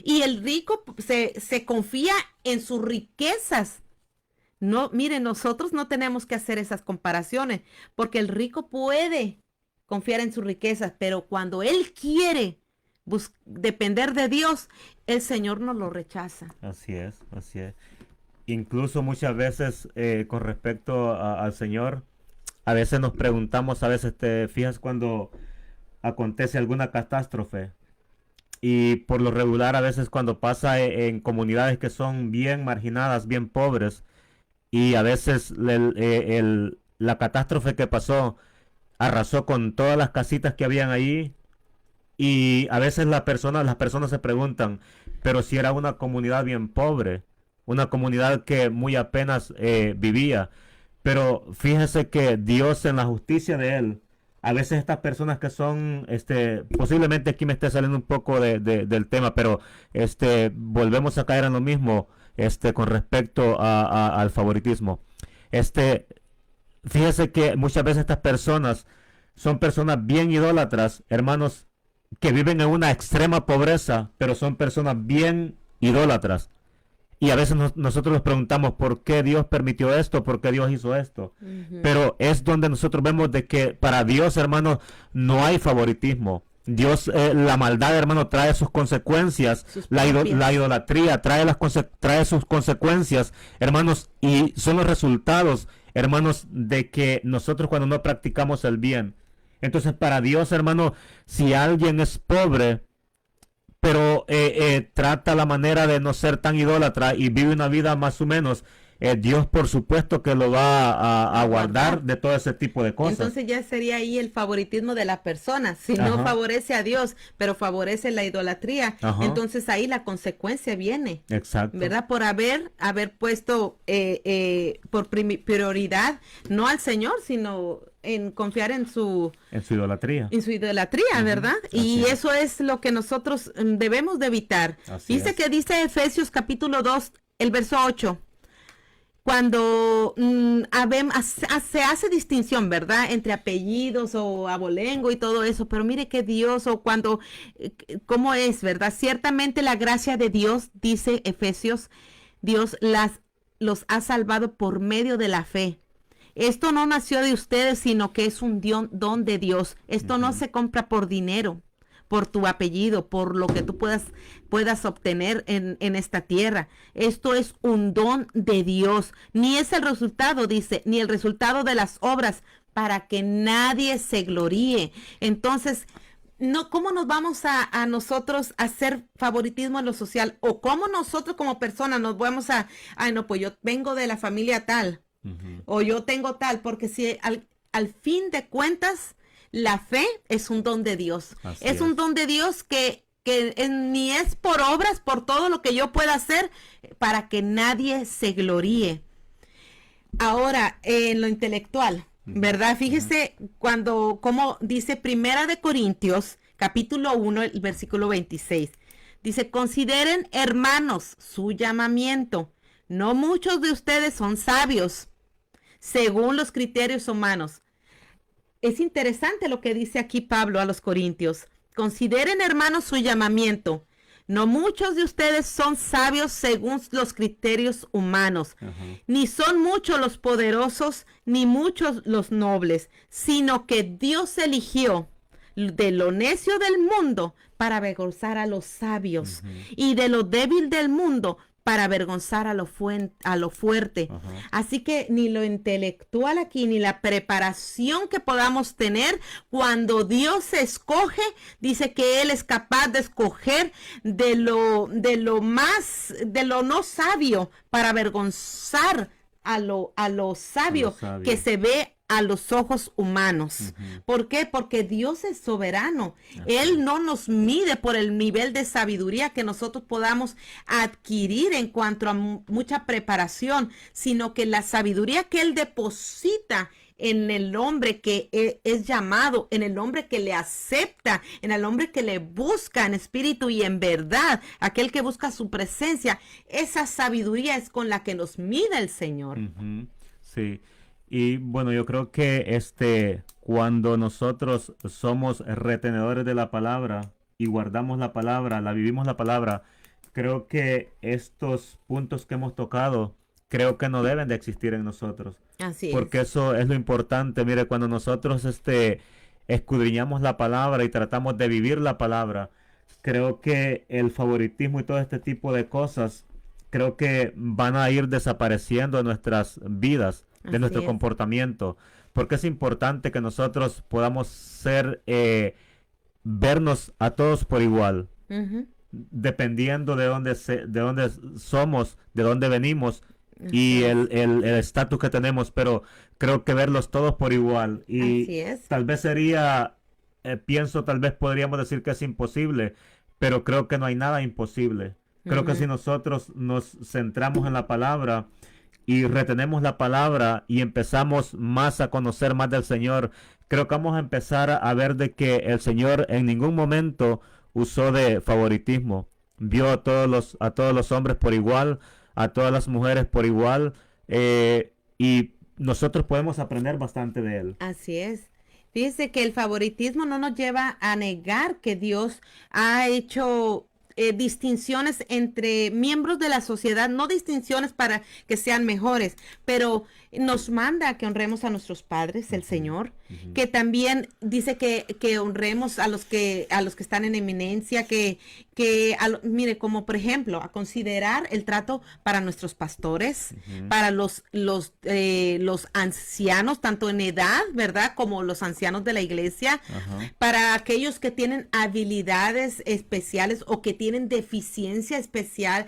y el rico se confía en sus riquezas. No, miren, nosotros no tenemos que hacer esas comparaciones, porque el rico puede confiar en sus riquezas, pero cuando él quiere depender de Dios, el Señor nos lo rechaza. Así es. Incluso muchas veces con respecto al Señor, a veces nos preguntamos, a veces te fijas cuando acontece alguna catástrofe, y por lo regular a veces cuando pasa en comunidades que son bien marginadas, bien pobres, y a veces la catástrofe que pasó arrasó con todas las casitas que habían ahí, y a veces las personas se preguntan, pero si era una comunidad bien pobre, una comunidad que muy apenas vivía, pero fíjese que Dios en la justicia de Él, a veces estas personas que son, posiblemente aquí me esté saliendo un poco del tema, pero volvemos a caer en lo mismo, con respecto al favoritismo. Este, Fíjese que muchas veces estas personas son personas bien idólatras, hermanos, que viven en una extrema pobreza, pero son personas bien idólatras. Y a veces nosotros nos preguntamos por qué Dios permitió esto, por qué Dios hizo esto. Pero es donde nosotros vemos de que para Dios, hermanos, no hay favoritismo. Dios, la maldad, hermano, trae sus consecuencias. La idolatría trae sus consecuencias, hermanos, y son los resultados, hermanos, de que nosotros cuando no practicamos el bien. Entonces, para Dios, hermano, si alguien es pobre, pero trata la manera de no ser tan idólatra y vive una vida más o menos, Dios por supuesto que lo va a guardar de todo ese tipo de cosas. Entonces ya sería ahí el favoritismo de la persona. Si no favorece a Dios, pero favorece la idolatría, entonces ahí la consecuencia viene. Exacto. ¿Verdad? Por haber puesto por prioridad no al Señor, sino en confiar en su idolatría. En su idolatría, ¿verdad? Y eso es lo que nosotros debemos de evitar. Dice Efesios capítulo 2, el verso 8. Cuando se hace distinción, ¿verdad? Entre apellidos o abolengo y todo eso, pero mire que Dios o cuando, ¿cómo es, verdad? Ciertamente la gracia de Dios, dice Efesios, Dios los ha salvado por medio de la fe. Esto no nació de ustedes, sino que es un don de Dios. Esto no se compra por dinero, por tu apellido, por lo que tú puedas obtener en esta tierra. Esto es un don de Dios. Ni es el resultado, dice, ni el resultado de las obras, para que nadie se gloríe. Entonces, no, ¿cómo nos vamos a nosotros a hacer favoritismo en lo social? O cómo nosotros como personas nos vamos no, pues yo vengo de la familia tal, o yo tengo tal, porque si al fin de cuentas, la fe es un don de Dios. Es un don de Dios que ni es por obras, por todo lo que yo pueda hacer, para que nadie se gloríe. Ahora, en lo intelectual, ¿verdad? Fíjese como dice Primera de Corintios, capítulo 1, el versículo 26. Dice, consideren, hermanos, su llamamiento. No muchos de ustedes son sabios, según los criterios humanos. Es interesante lo que dice aquí Pablo a los Corintios. Consideren, hermanos, su llamamiento. No muchos de ustedes son sabios según los criterios humanos, ni son muchos los poderosos, ni muchos los nobles, sino que Dios eligió de lo necio del mundo para avergonzar a los sabios, y de lo débil del mundo para avergonzar a lo fuerte. Así que ni lo intelectual aquí, ni la preparación que podamos tener, cuando Dios se escoge, dice que Él es capaz de escoger de lo no sabio para avergonzar a lo sabio que se ve a los ojos humanos. ¿Por qué? Porque Dios es soberano. Él no nos mide por el nivel de sabiduría que nosotros podamos adquirir en cuanto a mucha preparación, sino que la sabiduría que Él deposita en el hombre que es llamado, en el hombre que le acepta, en el hombre que le busca en espíritu y en verdad, aquel que busca su presencia, esa sabiduría es con la que nos mide el Señor. Sí. Y bueno, yo creo que cuando nosotros somos retenedores de la palabra y guardamos la palabra, vivimos la palabra, creo que estos puntos que hemos tocado, creo que no deben de existir en nosotros. Así es. Porque eso es lo importante. Mire, cuando nosotros escudriñamos la palabra y tratamos de vivir la palabra, creo que el favoritismo y todo este tipo de cosas, creo que van a ir desapareciendo de nuestras vidas, de nuestro comportamiento, porque es importante que nosotros podamos vernos a todos por igual, Ujú. dependiendo de dónde somos, de dónde venimos y el estatus que tenemos, pero creo que verlos todos por igual. Y Así es. tal vez sería, pienso, tal vez podríamos decir que es imposible, pero creo que no hay nada imposible. Creo que si Ujú. nosotros nos centramos en la palabra y retenemos la palabra y empezamos más a conocer más del Señor, creo que vamos a empezar a ver de que el Señor en ningún momento usó de favoritismo. Vio a todos los hombres por igual, a todas las mujeres por igual, y nosotros podemos aprender bastante de él. Así es. Fíjese que el favoritismo no nos lleva a negar que Dios ha hecho distinciones entre miembros de la sociedad, no distinciones para que sean mejores, pero nos manda a que honremos a nuestros padres, el Ujú, Señor, ujú. que también dice que honremos a los que están en eminencia, mire, como por ejemplo, a considerar el trato para nuestros pastores, Ujú. para los ancianos, tanto en edad, ¿verdad? Como los ancianos de la iglesia, Ajá. para aquellos que tienen habilidades especiales o que tienen deficiencia especial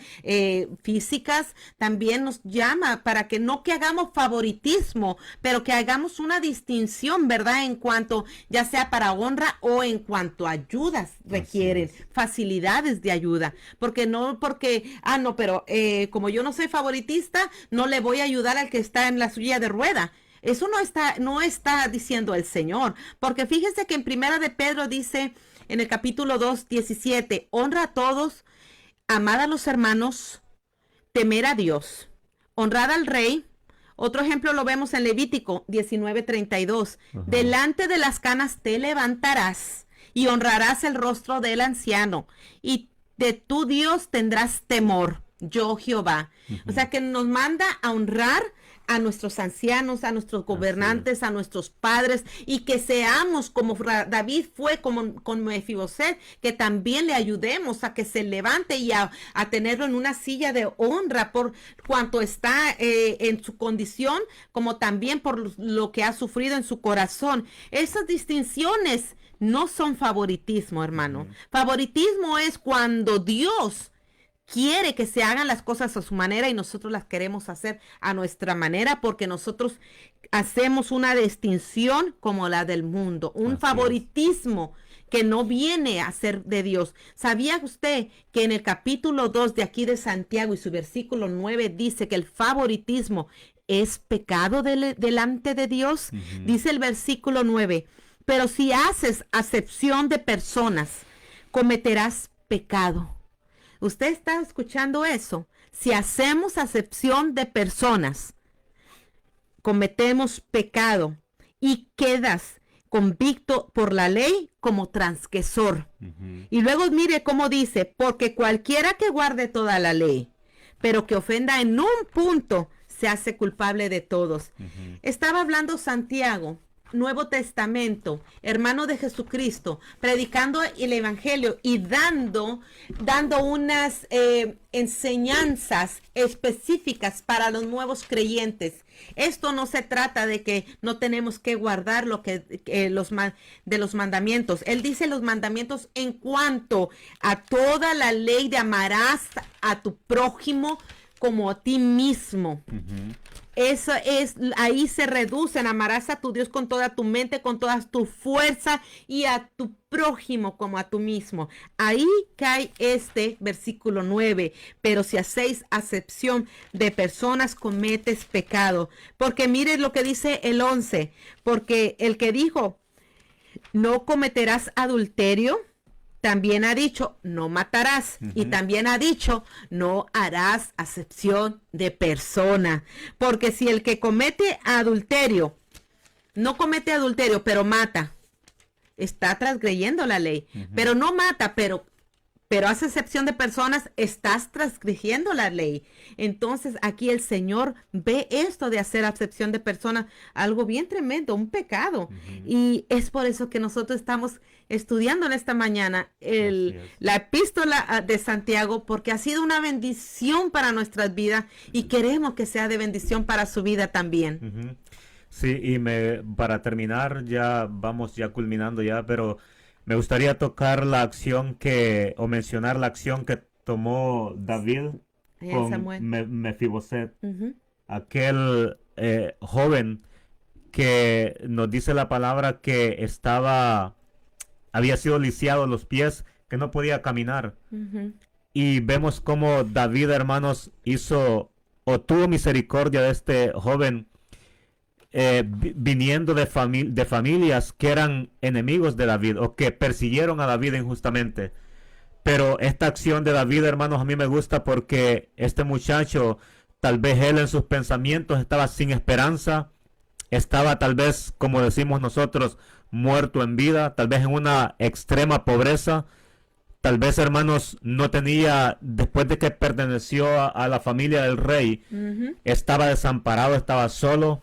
físicas, también nos llama para que no que hagamos favoritismo, pero que hagamos una distinción, ¿verdad? En cuanto ya sea para honra o en cuanto ayudas Así requieren, es. facilidades de ayuda, porque no porque, no, pero como yo no soy favoritista, no le voy a ayudar al que está en la silla de rueda. Eso no está diciendo el Señor, porque fíjese que en Primera de Pedro dice en el capítulo 2:17, honra a todos, amad a los hermanos, temer a Dios, honrad al rey. Otro ejemplo lo vemos en Levítico 19:32. Ajá. Delante de las canas te levantarás y honrarás el rostro del anciano y de tu Dios tendrás temor, yo Jehová. O Ujú. sea que nos manda a honrar a nuestros ancianos, a nuestros Así es. gobernantes, a nuestros padres y que seamos como David fue como con Mefiboset, que también le ayudemos a que se levante y a tenerlo en una silla de honra por cuanto está en su condición, como también por lo que ha sufrido en su corazón. Esas distinciones no son favoritismo, hermano. Ujú. Favoritismo es cuando Dios quiere que se hagan las cosas a su manera y nosotros las queremos hacer a nuestra manera porque nosotros hacemos una distinción como la del mundo, un Así es. favoritismo que no viene a ser de Dios. ¿Sabía usted que en el capítulo 2 de aquí de Santiago y su versículo 9 dice que el favoritismo es pecado delante de Dios? Ujú. Dice el versículo 9, pero si haces acepción de personas, cometerás pecado. ¿Usted está escuchando eso? Si hacemos acepción de personas, cometemos pecado y quedas convicto por la ley como transgresor. Ujú. Y luego mire cómo dice, porque cualquiera que guarde toda la ley, pero que ofenda en un punto, se hace culpable de todos. Ujú. Estaba hablando Santiago, Nuevo Testamento, hermano de Jesucristo, predicando el Evangelio y dando unas enseñanzas específicas para los nuevos creyentes. Esto no se trata de que no tenemos que guardar lo que de los mandamientos. Él dice los mandamientos en cuanto a toda la ley de amarás a tu prójimo como a ti mismo. Ujú. Eso es, ahí se reducen, amarás a tu Dios con toda tu mente, con toda tu fuerza y a tu prójimo como a tú mismo. Ahí cae este versículo 9, pero si hacéis acepción de personas cometes pecado. Porque mire lo que dice el 11, porque el que dijo, no cometerás adulterio, también ha dicho, no matarás. Y Ujú. también ha dicho, no harás acepción de persona. Porque si el que comete adulterio, no comete adulterio, pero mata, está transgrediendo la ley. Ujú. Pero no mata, pero hace excepción de personas, estás transgrediendo la ley. Entonces aquí el Señor ve esto de hacer acepción de personas, algo bien tremendo, un pecado. Ujú. Y es por eso que nosotros estamos estudiando en esta mañana Así es. la epístola de Santiago, porque ha sido una bendición para nuestras vidas y queremos que sea de bendición para su vida también. Ujú. Sí, y para terminar, ya vamos ya culminando ya, pero Me gustaría tocar la acción o mencionar la acción que tomó David con Samuel. Mefiboset, Ujú. aquel joven que nos dice la palabra que había sido lisiado los pies, que no podía caminar. Ujú. Y vemos cómo David, hermanos, tuvo misericordia de este joven, viniendo de familias que eran enemigos de David o que persiguieron a David injustamente. Pero esta acción de David, hermanos, a mí me gusta porque este muchacho, tal vez él en sus pensamientos estaba sin esperanza, estaba tal vez, como decimos nosotros, muerto en vida, tal vez en una extrema pobreza. Tal vez, hermanos, no tenía, después de que perteneció a la familia del rey, Ujú. estaba desamparado, estaba solo,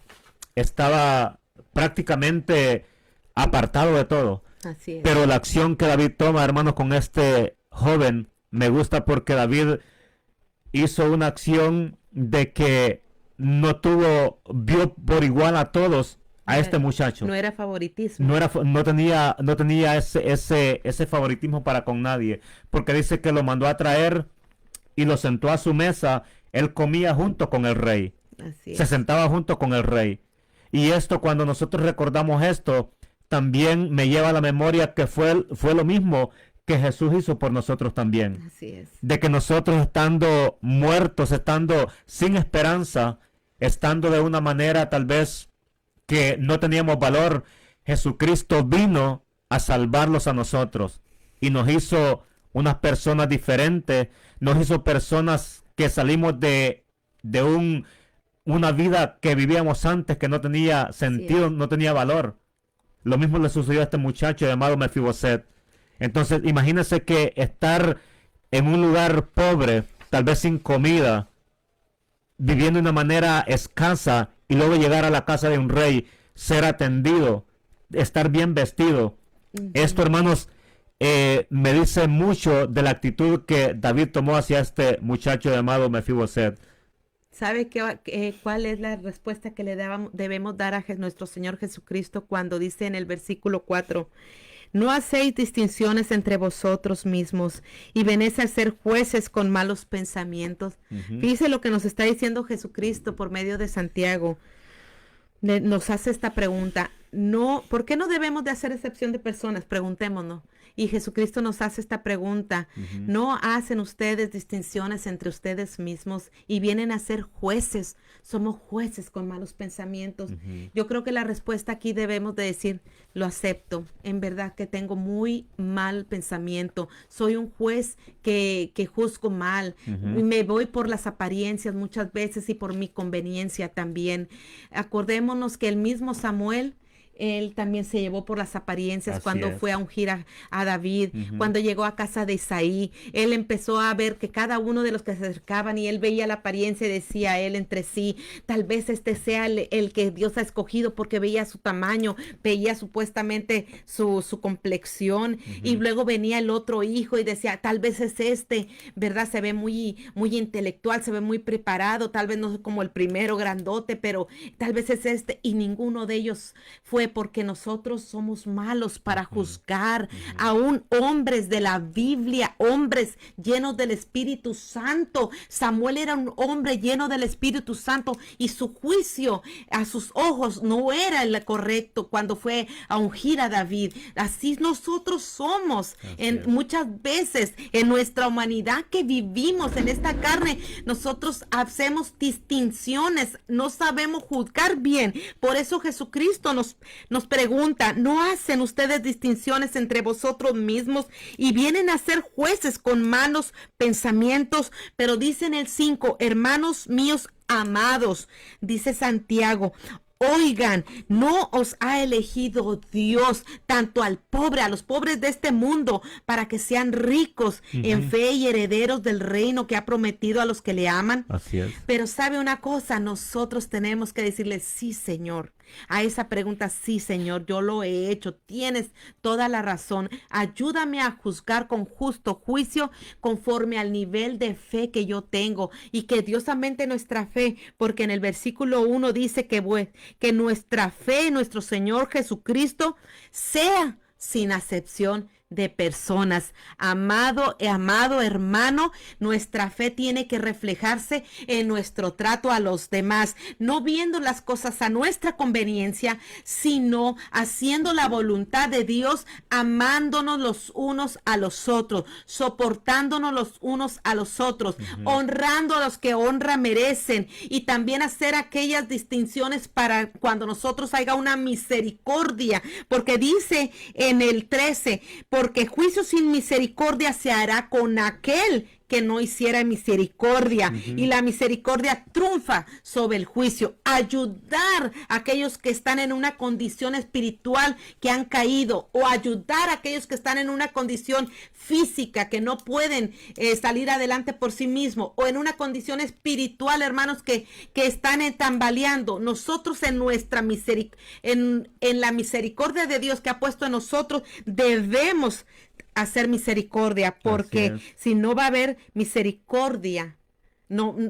estaba prácticamente apartado de todo. Así es. Pero la acción que David toma, hermanos, con este joven, me gusta porque David hizo una acción de que vio por igual a todos a No este era, muchacho. no era favoritismo. No tenía ese favoritismo para con nadie, porque dice que lo mandó a traer y lo sentó a su mesa. Él comía junto con el rey, Así se es. sentaba junto con el rey. Y esto, cuando nosotros recordamos esto, también me lleva a la memoria que fue lo mismo que Jesús hizo por nosotros también. Así es. De que nosotros, estando muertos, estando sin esperanza, estando de una manera tal vez que no teníamos valor, Jesucristo vino a salvarlos a nosotros y nos hizo unas personas diferentes, nos hizo personas que salimos de una vida que vivíamos antes, que no tenía sentido, no tenía valor. Lo mismo le sucedió a este muchacho llamado Mefiboset. Entonces, imagínense que estar en un lugar pobre, tal vez sin comida, viviendo de una manera escasa, y luego llegar a la casa de un rey, ser atendido, estar bien vestido. Ujú. Esto, hermanos, me dice mucho de la actitud que David tomó hacia este muchacho llamado Mefiboset. ¿Sabe cuál es la respuesta que debemos dar a nuestro Señor Jesucristo cuando dice en el versículo 4? No hacéis distinciones entre vosotros mismos y venís a ser jueces con malos pensamientos. Ujú. Fíjese lo que nos está diciendo Jesucristo por medio de Santiago. Nos hace esta pregunta. No, ¿por qué no debemos de hacer excepción de personas? Preguntémonos. Y Jesucristo nos hace esta pregunta. Ujú. ¿No hacen ustedes distinciones entre ustedes mismos y vienen a ser jueces? Somos jueces con malos pensamientos. Ujú. Yo creo que la respuesta aquí debemos de decir, lo acepto. En verdad que tengo muy mal pensamiento. Soy un juez que juzgo mal. Ujú. Me voy por las apariencias muchas veces y por mi conveniencia también. Acordémonos que el mismo Samuel, él también se llevó por las apariencias Así cuando es. fue a ungir a David, Ujú. cuando llegó a casa de Isaí. Él empezó a ver que cada uno de los que se acercaban y él veía la apariencia y decía él entre sí, tal vez este sea el que Dios ha escogido, porque veía su tamaño, veía supuestamente su complexión. Y Ujú. luego venía el otro hijo y decía, tal vez es este, ¿verdad? Se ve muy, muy intelectual, se ve muy preparado, tal vez no es como el primero grandote, pero tal vez es este. Y ninguno de ellos fue, porque nosotros somos malos para Ujú. juzgar. Ujú. Aún hombres de la Biblia, hombres llenos del Espíritu Santo. Samuel era un hombre lleno del Espíritu Santo y su juicio a sus ojos no era el correcto cuando fue a ungir a David. Así nosotros somos es. muchas veces en nuestra humanidad que vivimos en esta carne. Nosotros hacemos distinciones, no sabemos juzgar bien. Por eso Jesucristo nos pregunta, ¿no hacen ustedes distinciones entre vosotros mismos y vienen a ser jueces con malos pensamientos? Pero dice en el 5, hermanos míos amados, dice Santiago, oigan, no os ha elegido Dios tanto al pobre, a los pobres de este mundo, para que sean ricos en Ujú. fe y herederos del reino que ha prometido a los que le aman. Así es. Pero sabe una cosa, nosotros tenemos que decirle sí, Señor. A esa pregunta, sí, Señor, yo lo he hecho. Tienes toda la razón. Ayúdame a juzgar con justo juicio conforme al nivel de fe que yo tengo, y que Dios aumente nuestra fe, porque en el versículo 1 dice que nuestra fe en nuestro Señor Jesucristo sea sin acepción de personas. Amado hermano, nuestra fe tiene que reflejarse en nuestro trato a los demás, no viendo las cosas a nuestra conveniencia, sino haciendo la voluntad de Dios, amándonos los unos a los otros, soportándonos los unos a los otros, honrando a los que honra merecen, y también hacer aquellas distinciones para cuando nosotros haya una misericordia, porque dice en el 13, porque juicio sin misericordia se hará con aquel que no hiciera misericordia, y la misericordia triunfa sobre el juicio. Ayudar a aquellos que están en una condición espiritual que han caído, o ayudar a aquellos que están en una condición física que no pueden salir adelante por sí mismos, o en una condición espiritual, hermanos, que están tambaleando. Nosotros en nuestra en la misericordia de Dios que ha puesto en nosotros, debemos hacer misericordia, porque si no va a haber misericordia,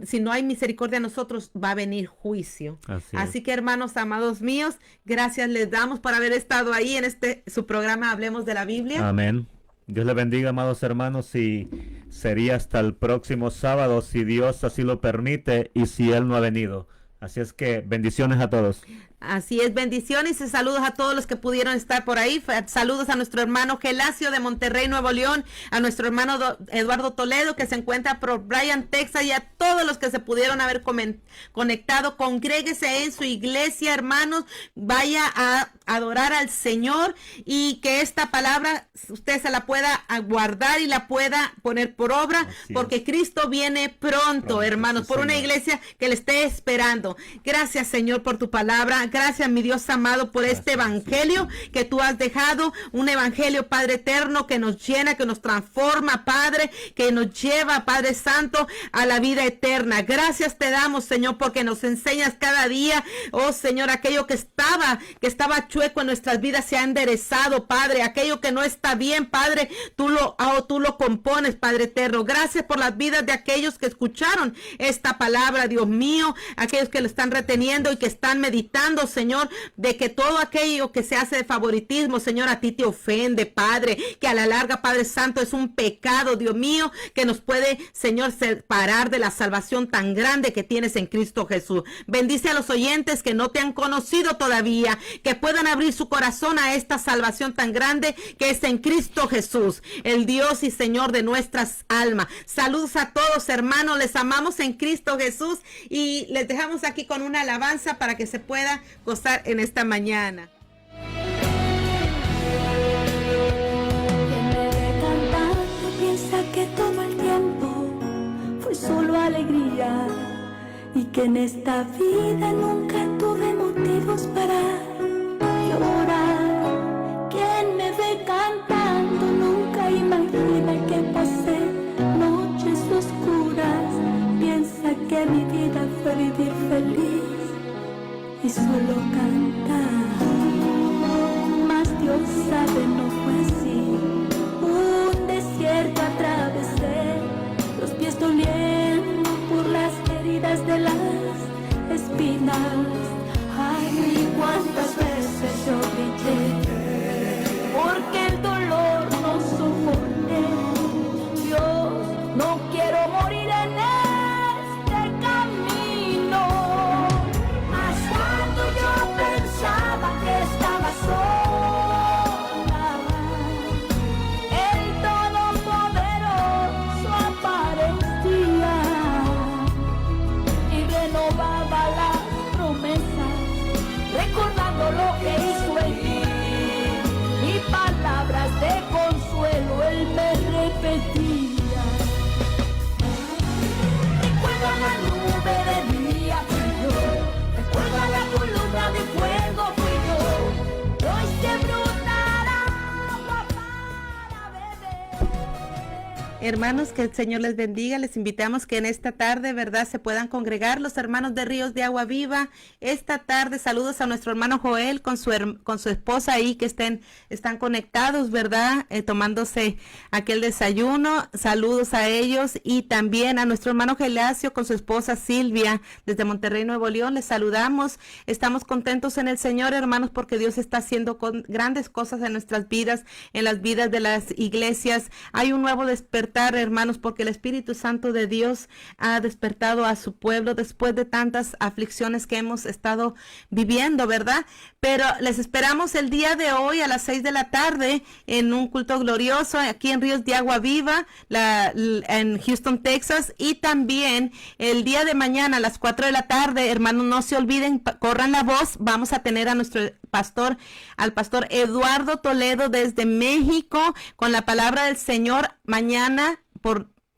si no hay misericordia en nosotros, va a venir juicio. Así que, hermanos amados míos, gracias les damos por haber estado ahí en su programa Hablemos de la Biblia. Amén. Dios les bendiga, amados hermanos, y sería hasta el próximo sábado, si Dios así lo permite y si Él no ha venido. Así es que bendiciones a todos. Así es, bendiciones y saludos a todos los que pudieron estar por ahí. Saludos a nuestro hermano Gelacio de Monterrey, Nuevo León, a nuestro hermano Eduardo Toledo, que se encuentra por Bryan, Texas, y a todos los que se pudieron haber conectado. Congréguese en su iglesia, hermanos, vaya a adorar al Señor, y que esta palabra usted se la pueda guardar y la pueda poner por obra, porque Cristo viene pronto, hermanos, por una iglesia que le esté esperando. Gracias, Señor, por tu palabra. Gracias, mi Dios amado, por este evangelio que tú has dejado, un evangelio, Padre eterno, que nos llena, que nos transforma, Padre, que nos lleva, Padre Santo, a la vida eterna. Gracias te damos, Señor, porque nos enseñas cada día, oh Señor, aquello que estaba chueco en nuestras vidas se ha enderezado, Padre. Aquello que no está bien, Padre, tú lo compones, Padre eterno. Gracias por las vidas de aquellos que escucharon esta palabra, Dios mío, aquellos que lo están reteniendo y que están meditando, Señor, de que todo aquello que se hace de favoritismo, Señor, a ti te ofende, Padre, que a la larga, Padre Santo, es un pecado, Dios mío, que nos puede, Señor, separar de la salvación tan grande que tienes en Cristo Jesús. Bendice a los oyentes que no te han conocido todavía, que puedan abrir su corazón a esta salvación tan grande que es en Cristo Jesús, el Dios y Señor de nuestras almas. Saludos a todos, hermanos, les amamos en Cristo Jesús, y les dejamos aquí con una alabanza para que se pueda gozar en esta mañana. Quien me ve cantando piensa que todo el tiempo fue solo alegría, y que en esta vida nunca tuve motivos para llorar. Quien me ve cantando nunca imagina que pasé noches oscuras, piensa que mi vida fue vivir feliz y solo cantar. Mas Dios sabe, no fue así. Un desierto atravesé, los pies doliendo por las heridas de las espinas. Ay, cuántas veces yo grité, porque el dolor no soporté. Dios, no quiero morir en este camino. Mas cuando yo pensaba que estaba sola, el Todopoderoso aparecía y renovaba las promesas. Recordaba Hermanos, que el Señor les bendiga. Les invitamos que en esta tarde, ¿verdad?, se puedan congregar los hermanos de Ríos de Agua Viva. Esta tarde, saludos a nuestro hermano Joel con su esposa ahí que están conectados, ¿verdad?, tomándose aquel desayuno. Saludos a ellos y también a nuestro hermano Gelacio con su esposa Silvia desde Monterrey, Nuevo León. Les saludamos. Estamos contentos en el Señor, hermanos, porque Dios está haciendo grandes cosas en nuestras vidas, en las vidas de las iglesias. Hay un nuevo despertar, hermanos, porque el Espíritu Santo de Dios ha despertado a su pueblo después de tantas aflicciones que hemos estado viviendo, ¿verdad? Pero les esperamos el día de hoy a las 6 de la tarde en un culto glorioso aquí en Ríos de Agua Viva, en Houston, Texas, y también el día de mañana a las 4 de la tarde, hermanos, no se olviden, corran la voz, vamos a tener a nuestro pastor, al pastor Eduardo Toledo desde México, con la palabra del Señor mañana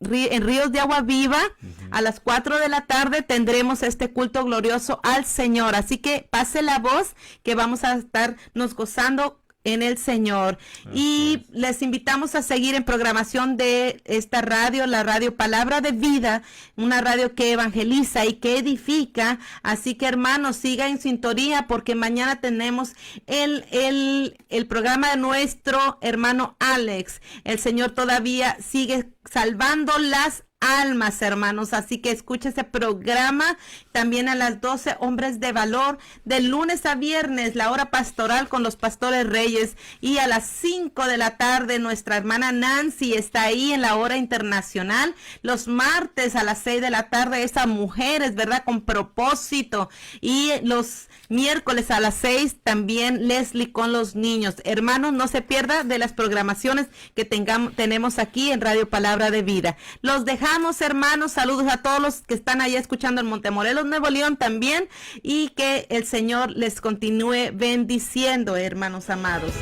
en Ríos de Agua Viva. A las 4 de la tarde tendremos este culto glorioso al Señor. Así que pase la voz que vamos a estarnos gozando en el Señor. Y les invitamos a seguir en programación de esta radio, la radio Palabra de Vida, una radio que evangeliza y que edifica. Así que, hermanos, siga en sintonía porque mañana tenemos el programa de nuestro hermano Alex. El Señor todavía sigue salvando las almas, hermanos, así que escucha ese programa también a las 12, Hombres de Valor, de lunes a viernes, la hora pastoral con los pastores Reyes, y a las 5 de la tarde nuestra hermana Nancy está ahí en la hora internacional. Los martes a las 6 de la tarde esas mujeres, ¿verdad?, con propósito, y los miércoles a las 6 también Leslie con los niños. Hermanos, no se pierda de las programaciones que tenemos aquí en Radio Palabra de Vida. Los dejamos, hermanos, saludos a todos los que están allá escuchando en Montemorelos, Nuevo León también, y que el Señor les continúe bendiciendo, hermanos amados.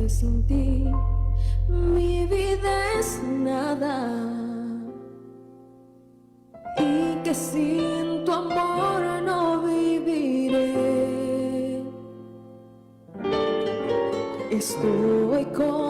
Sin ti, mi vida es nada, y que sin tu amor no viviré. Estoy con